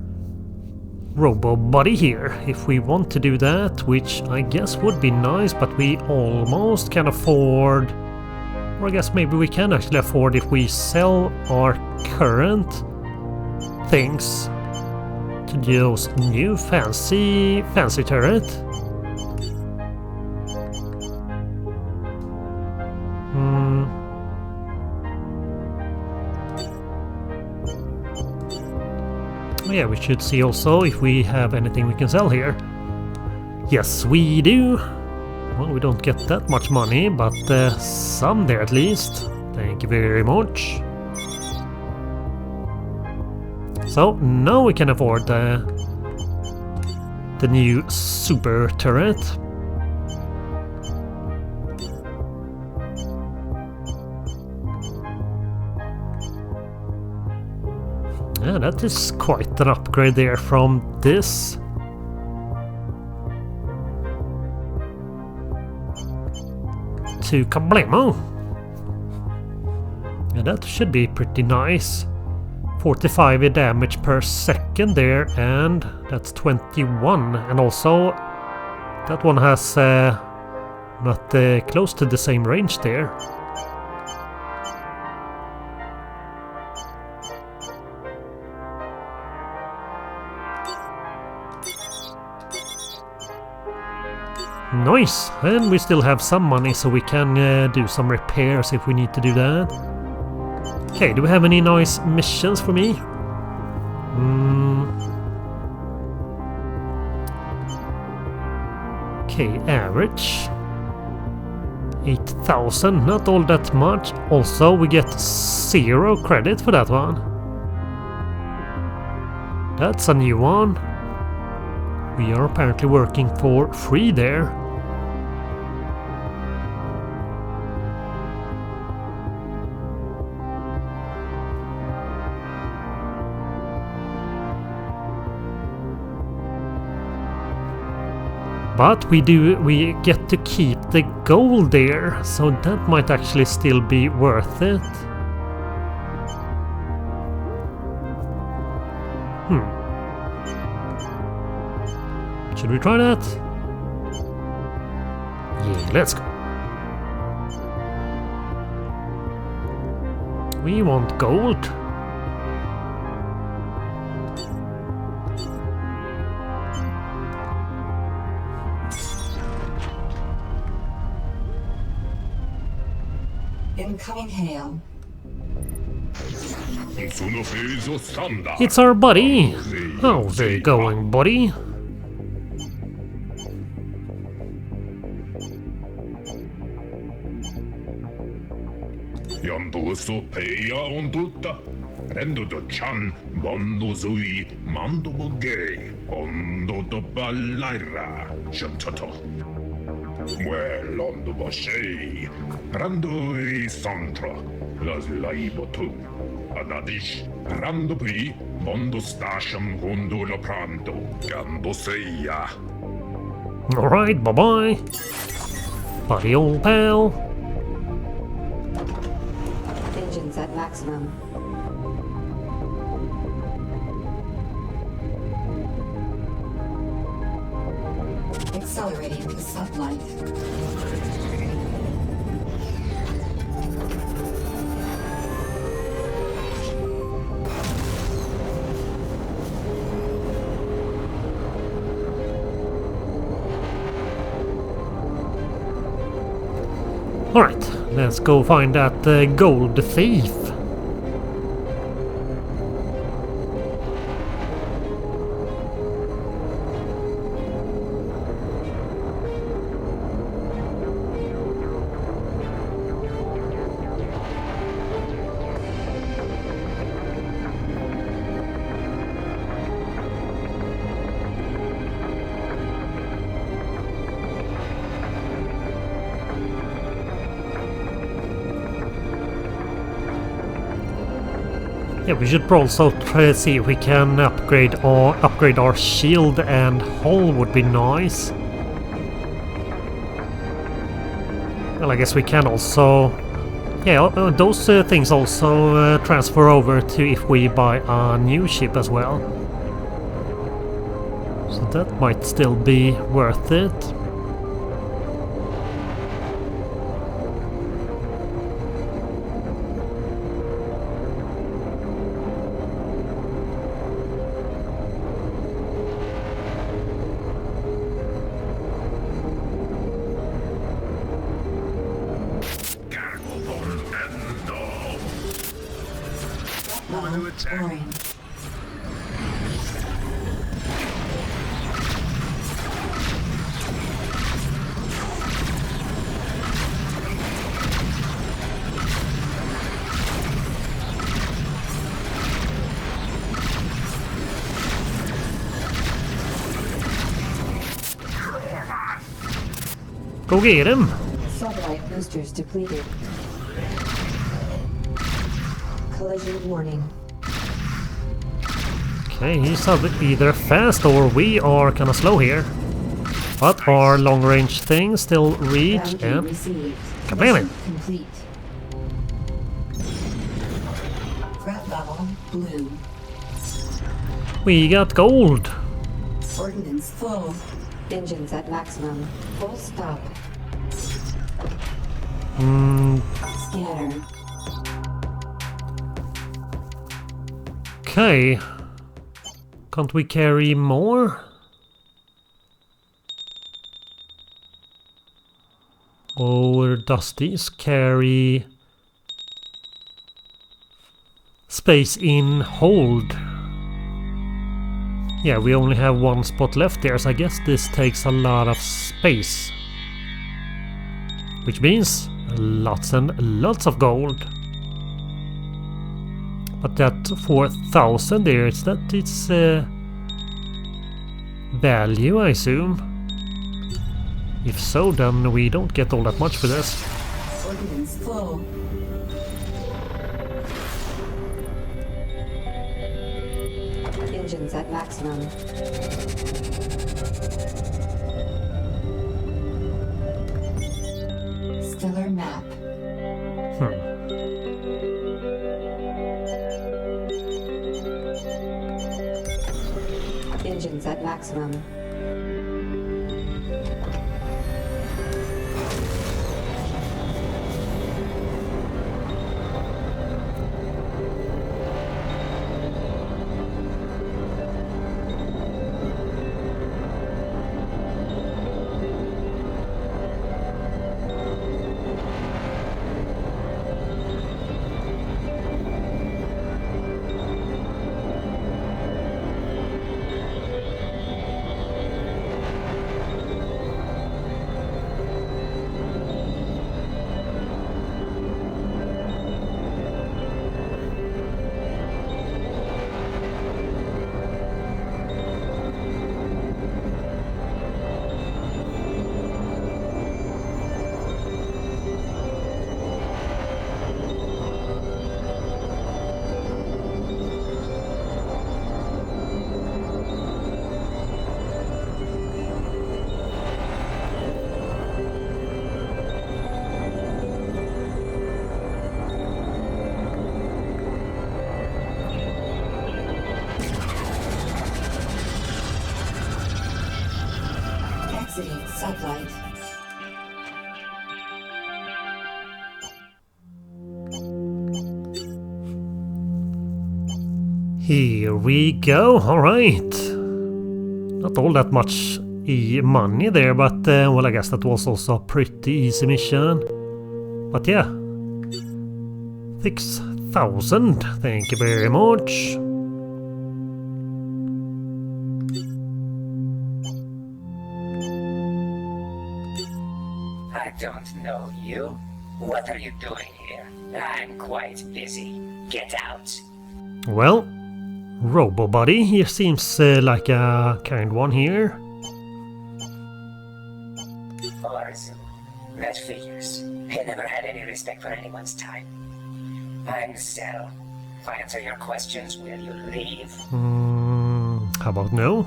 robo buddy here if we want to do that, which I guess would be nice, but we almost can afford, or I guess maybe we can actually afford if we sell our current things to those new fancy turret. Yeah, we should see also if we have anything we can sell here. Yes, we do. Well, we don't get that much money, but some there at least. Thank you very much. So now we can afford the new super turret. Yeah, that is quite an upgrade there from this. To Kablamo. Yeah, that should be pretty nice. 45 damage per second there, and that's 21. And also, that one has not close to the same range there. Nice! And we still have some money, so we can do some repairs if we need to do that. Okay, do we have any nice missions for me? Okay, average. 8,000, not all that much. Also, we get 0 credit for that one. That's a new one. We are apparently working for free there. But we get to keep the gold there, so that might actually still be worth it. Should we try that? Yeah, let's go. We want gold.
Incoming hail.
It's our buddy. How's it going, buddy?
Yambuso peya on tutta. Rendo do chan, bondo zui, mando bogay, ondo do balaira, shantato. Well, on the boshay, rando e santra, las laibotu, anadish, rando pri, bondo stasham hondo la pranto, gamboseya.
Alright, bye bye. Buddy old pal.
Engines at maximum. Accelerating to sublight.
Alright, let's go find that gold thief. Yeah, we should also try to see if we can upgrade our shield and hull would be nice. Well, I guess we can also... Yeah, those things also transfer over to if we buy a new ship as well. So that might still be worth it.
Boring.
Go get him!
Sublight boosters depleted. Collision warning.
Okay, he's either fast or we are kinda slow here. But our long range thing still reach and... Kabam!
Complete. Threat level blue.
We got gold!
Ordnance full. Engines at maximum. Full stop. Scanner.
Okay. Can't we carry more? Or does this carry space in hold? Yeah, we only have one spot left there, so I guess this takes a lot of space. which means lots and lots of gold. But that 4,000 there, is that its value, I assume? If so, then we don't get all that much for this.
Ordnance full. Engines at maximum. Stellar map. Engines at maximum. Exiting sublight.
Here we go, alright. Not all that much money there, but well, I guess that was also a pretty easy mission. But yeah, 6,000, thank you very much.
I don't know you. What are you doing here? I'm quite busy. Get out.
Well, Robo-Buddy, he seems like a kind one here.
Orzu. That figures. He never had any respect for anyone's time. I'm Cell. If I answer your questions, will you leave?
How about no?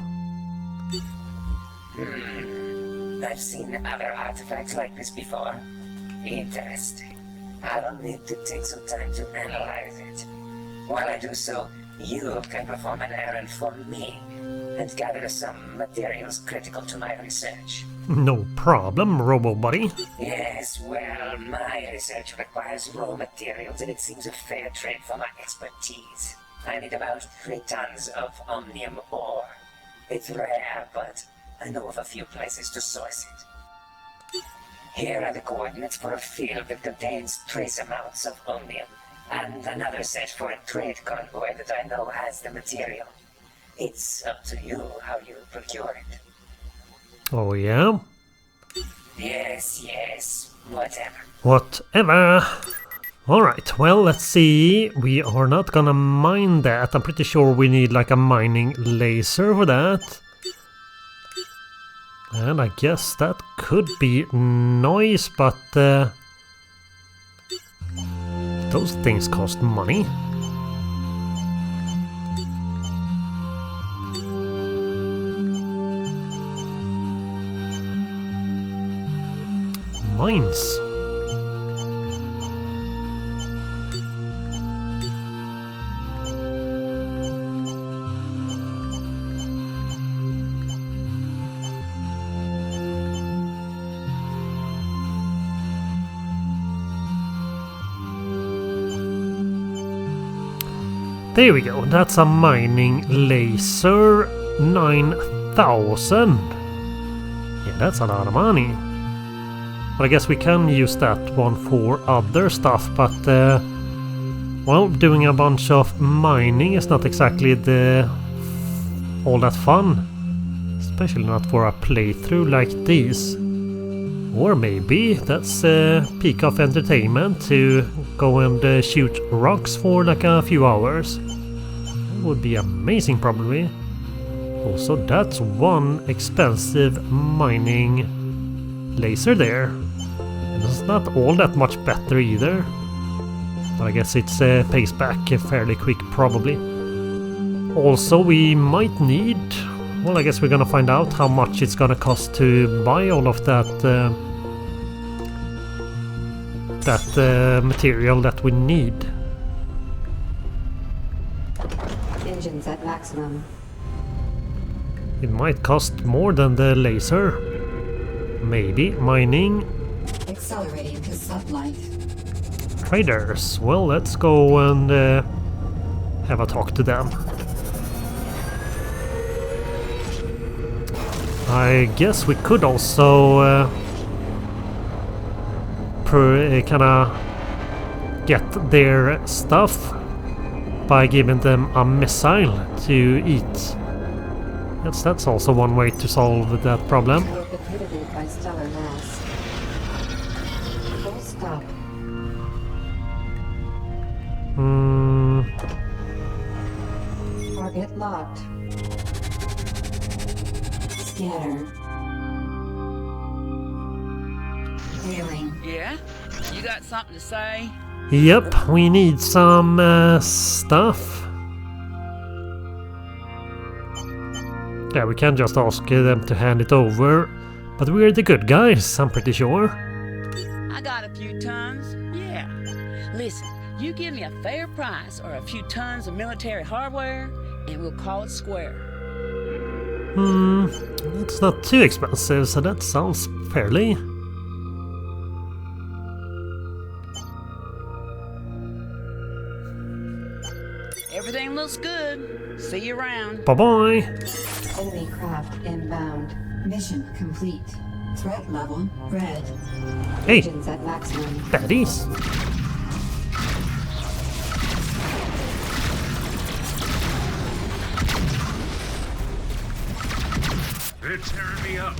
I've seen other artifacts like this before. Interesting. I'll need to take some time to analyze it. While I do so, you can perform an errand for me and gather some materials critical to my research.
No problem, Robo-Buddy.
Yes, well, my research requires raw materials and it seems a fair trade for my expertise. I need about 3 tons of omnium ore. It's rare, but I know of a few places to source it. Here are the coordinates for a field that contains trace amounts of omnium, and another set for a trade convoy that I know has the material. It's up to you how you procure it.
Oh yeah?
Yes, whatever.
Whatever. Alright, well, let's see. We are not gonna mine that. I'm pretty sure we need like a mining laser for that. And I guess that could be nice, but those things cost money. Mines. There we go, that's a mining laser. 9,000. Yeah, that's a lot of money. But I guess we can use that one for other stuff, but well, doing a bunch of mining is not exactly all that fun. Especially not for a playthrough like this. Or maybe that's a peak of entertainment to go and shoot rocks for like a few hours. That would be amazing probably. Also, that's one expensive mining laser there. And it's not all that much better either. But I guess it pays back fairly quick probably. Also, we might need... Well, I guess we're gonna find out how much it's gonna cost to buy all of that material that we need.
Engines at maximum.
It might cost more than the laser. Maybe mining.
Accelerating to sublight.
Traders. Well, let's go and have a talk to them. I guess we could also kinda get their stuff by giving them a missile to eat. That's also one way to solve that problem.
Prohibited by stellar mass. Full stop. Target locked. Scatter. Hailing.
Yeah? You got something to say?
Yep, we need some stuff. Yeah, we can't just ask them to hand it over, but we're the good guys, I'm pretty sure.
I got a few tons, yeah. Listen, you give me a fair price or a few tons of military hardware, and we'll call it square.
It's not too expensive, so that sounds fairly.
Everything looks good. See you around.
Bye-bye.
Enemy craft inbound. Mission complete. Threat level red.
Hey,
Engines at maximum.
baddies.
They're tearing me up.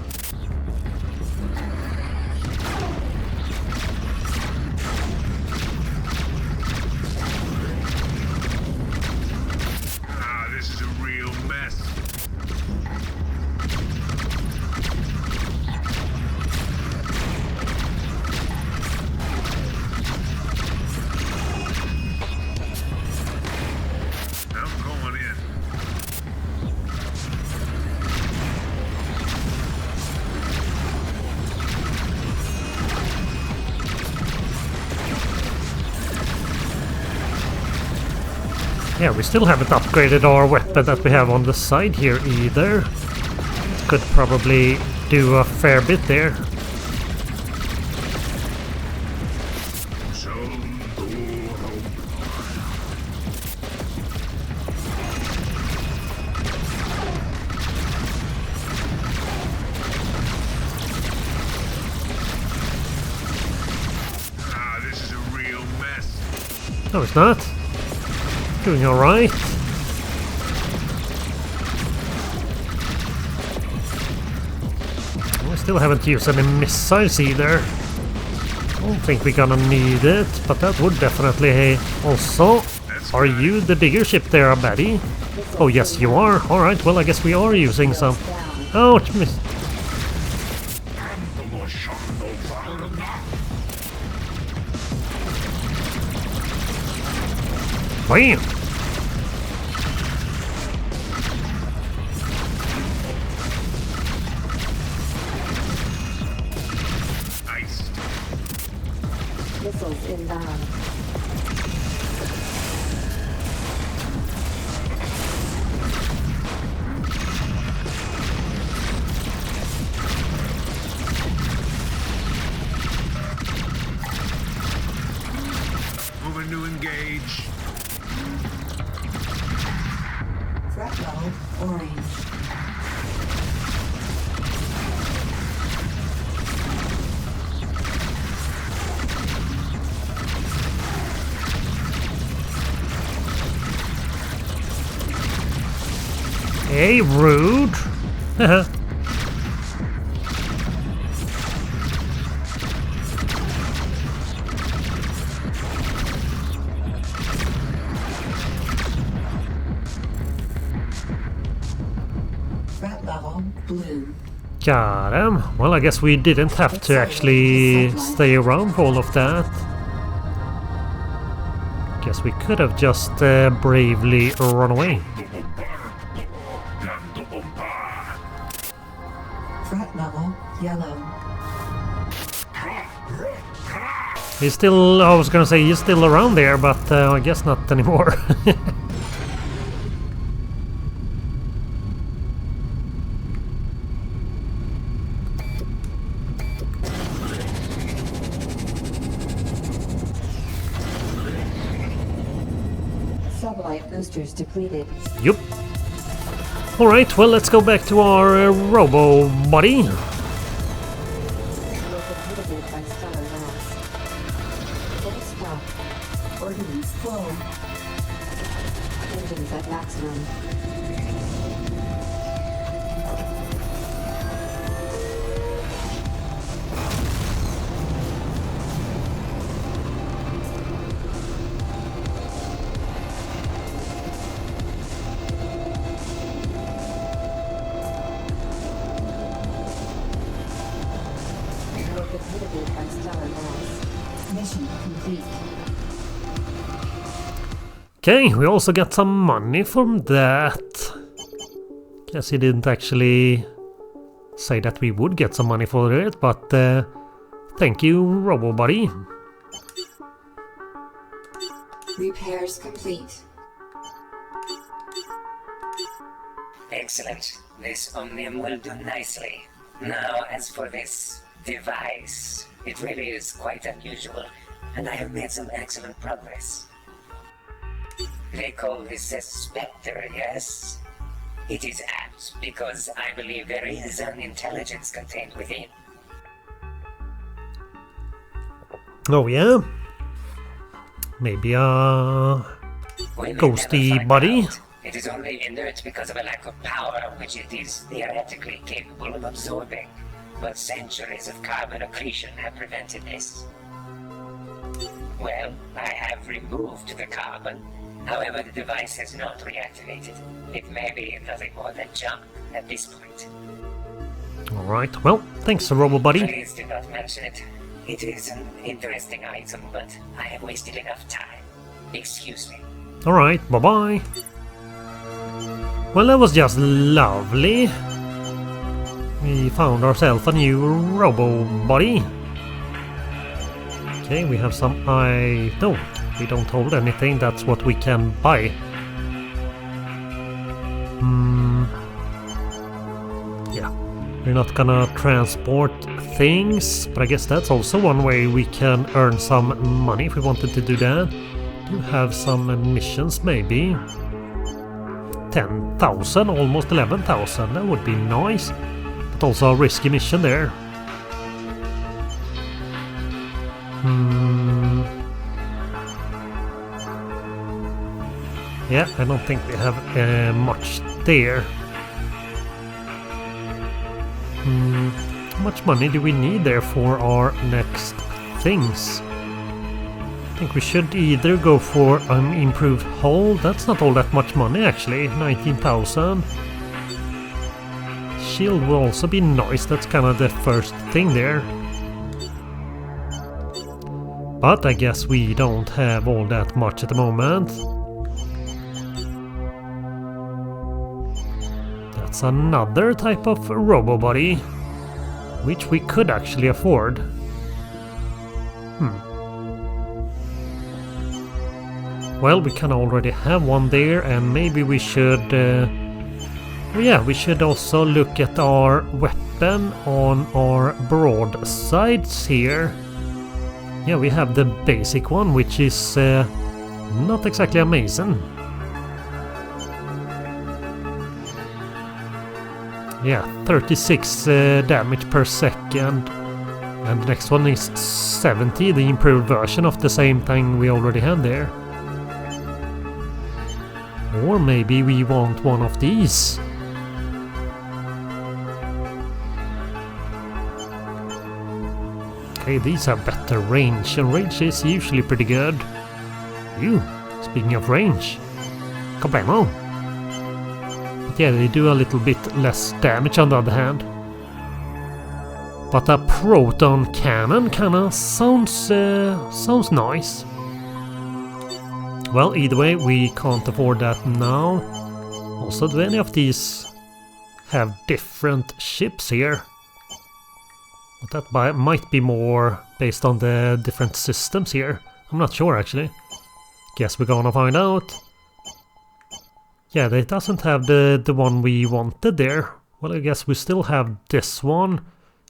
Ah, this is a real mess. I'm going in.
Yeah, we still haven't upgraded our weapon that we have on the side here either. Could probably do a fair bit there.
Ah, this is a real mess.
No, it's not. Doing alright. We still haven't used any missiles either. I don't think we're gonna need it, but that would definitely also... Are you the bigger ship there, Betty? Oh yes, you are. Alright, well I guess we are using some... Ouch! Bam!
Nice.
Missiles inbound.
Moving to engage.
Threat level orange.
Hey, rude!
level blue.
Got him. Well, I guess we didn't have to actually stay around for all of that. Guess we could have just bravely run away.
Threat level yellow.
He's still, I was gonna say he's still around there, but I guess not anymore.
Sublight boosters depleted.
Yup. Alright, well, let's go back to our robo buddy.
Prohibited by stellar mass. Full stop. Ordnance flow. Engines at maximum. Prohibited by stellar mass. Mission complete.
Okay, we also got some money from that. Guess he didn't actually say that we would get some money for it, but thank you, Robo Buddy.
Repairs complete.
Excellent. This Omnium will do nicely. Now, as for this device, it really is quite unusual, and I have made some excellent progress. They call this a specter, yes? It is apt because I believe there is an intelligence contained within.
Oh yeah? Maybe a
We may
ghosty
never find
buddy?
out. It is only inert because of a lack of power which it is theoretically capable of absorbing. But centuries of carbon accretion have prevented this. Well, I have removed the carbon. However, the device has not reactivated. It may be nothing more than junk at this point.
Alright, well, thanks, Robo Buddy.
Please do not mention it. It is an interesting item, but I have wasted enough time. Excuse me.
Alright, bye-bye. Well, that was just lovely. We found ourselves a new Robo Buddy. Okay, we have some no, we don't hold anything, that's what we can buy. Yeah, we're not gonna transport things, but I guess that's also one way we can earn some money if we wanted to do that. Do have some missions maybe. 10,000, almost 11,000, that would be nice. But also a risky mission there. Yeah, I don't think we have much there. How much money do we need there for our next things? I think we should either go for an improved hull. That's not all that much money actually, 19,000. Shield will also be nice, that's kind of the first thing there. But I guess we don't have all that much at the moment. That's another type of Robo Buddy, which we could actually afford. Well, we can already have one there, and maybe we should... yeah, we should also look at our weapon on our broadsides here. Yeah, we have the basic one, which is not exactly amazing. Yeah, 36 damage per second. And the next one is 70, the improved version of the same thing we already had there. Or maybe we want one of these. Okay, these have better range, and range is usually pretty good. Speaking of range, Kabamo! Yeah, they do a little bit less damage on the other hand. But a proton cannon kinda sounds nice. Well, either way, we can't afford that now. Also, do any of these have different ships here? But that might be more based on the different systems here. I'm not sure actually. Guess we're gonna find out. Yeah, it doesn't have the one we wanted there. Well, I guess we still have this one.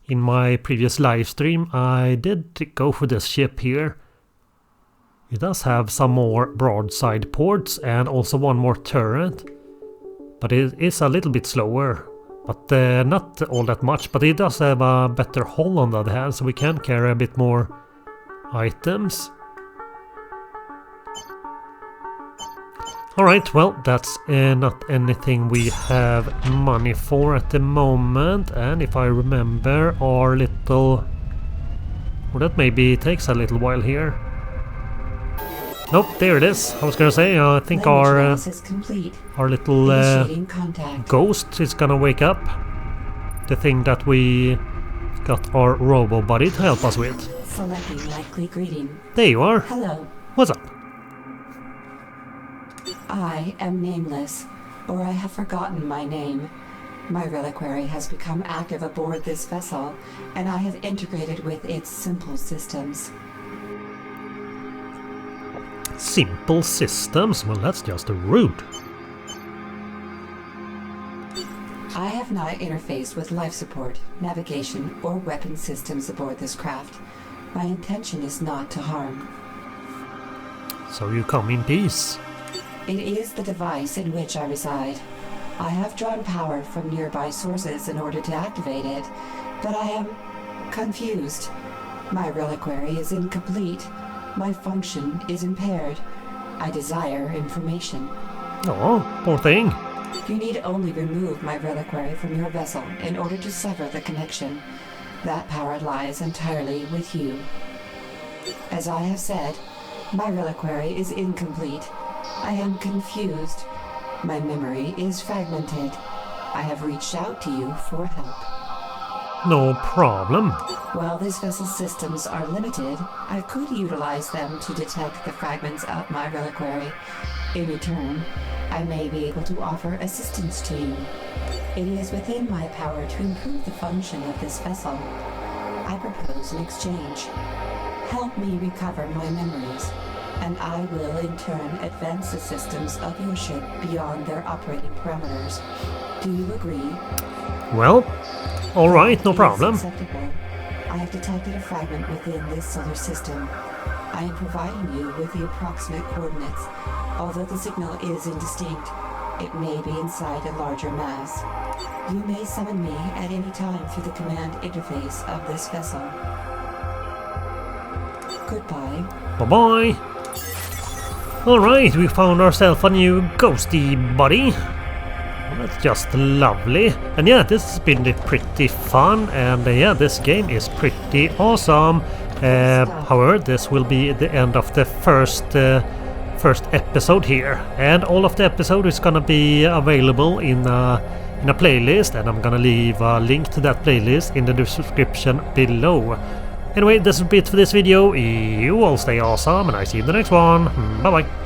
In my previous live stream, I did go for this ship here. It does have some more broadside ports and also one more turret. But it is a little bit slower. But not all that much. But it does have a better hull on the other hand, so we can carry a bit more items. Alright, well, that's not anything we have money for at the moment. And if I remember, our little... Well, that maybe takes a little while here. Nope, there it is. I was gonna say, I think our little ghost is gonna wake up. The thing that we got our robo buddy to help us with.
Selecting likely greeting.
There you are.
Hello.
What's up?
I am nameless, or I have forgotten my name. My reliquary has become active aboard this vessel, and I have integrated with its simple systems.
Simple systems? Well, that's just rude.
I have not interfaced with life support, navigation, or weapon systems aboard this craft. My intention is not to harm.
So you come in peace.
It is the device in which I reside. I have drawn power from nearby sources in order to activate it, but I am confused. My reliquary is incomplete. My function is impaired. I desire information.
Oh, poor thing.
You need only remove my reliquary from your vessel in order to sever the connection. That power lies entirely with you. As I have said, my reliquary is incomplete. I am confused. My memory is fragmented. I have reached out to you for help.
No problem.
While this vessel's systems are limited, I could utilize them to detect the fragments of my reliquary. In return, I may be able to offer assistance to you. It is within my power to improve the function of this vessel. I propose an exchange. Help me recover my memories, and I will in turn advance the systems of your ship beyond their operating parameters. Do you agree?
Well, alright, no problem.
Acceptable. I have detected a fragment within this solar system. I am providing you with the approximate coordinates. Although the signal is indistinct, it may be inside a larger mass. You may summon me at any time through the command interface of this vessel. Goodbye.
Bye-bye. Alright, we found ourselves a new ghosty buddy. Well, that's just lovely. And yeah, this has been pretty fun. And yeah, this game is pretty awesome. However, this will be the end of the first episode here. And all of the episode is gonna be available in a playlist. And I'm gonna leave a link to that playlist in the description below. Anyway, this will be it for this video. You all stay awesome, and I see you in the next one. Bye bye.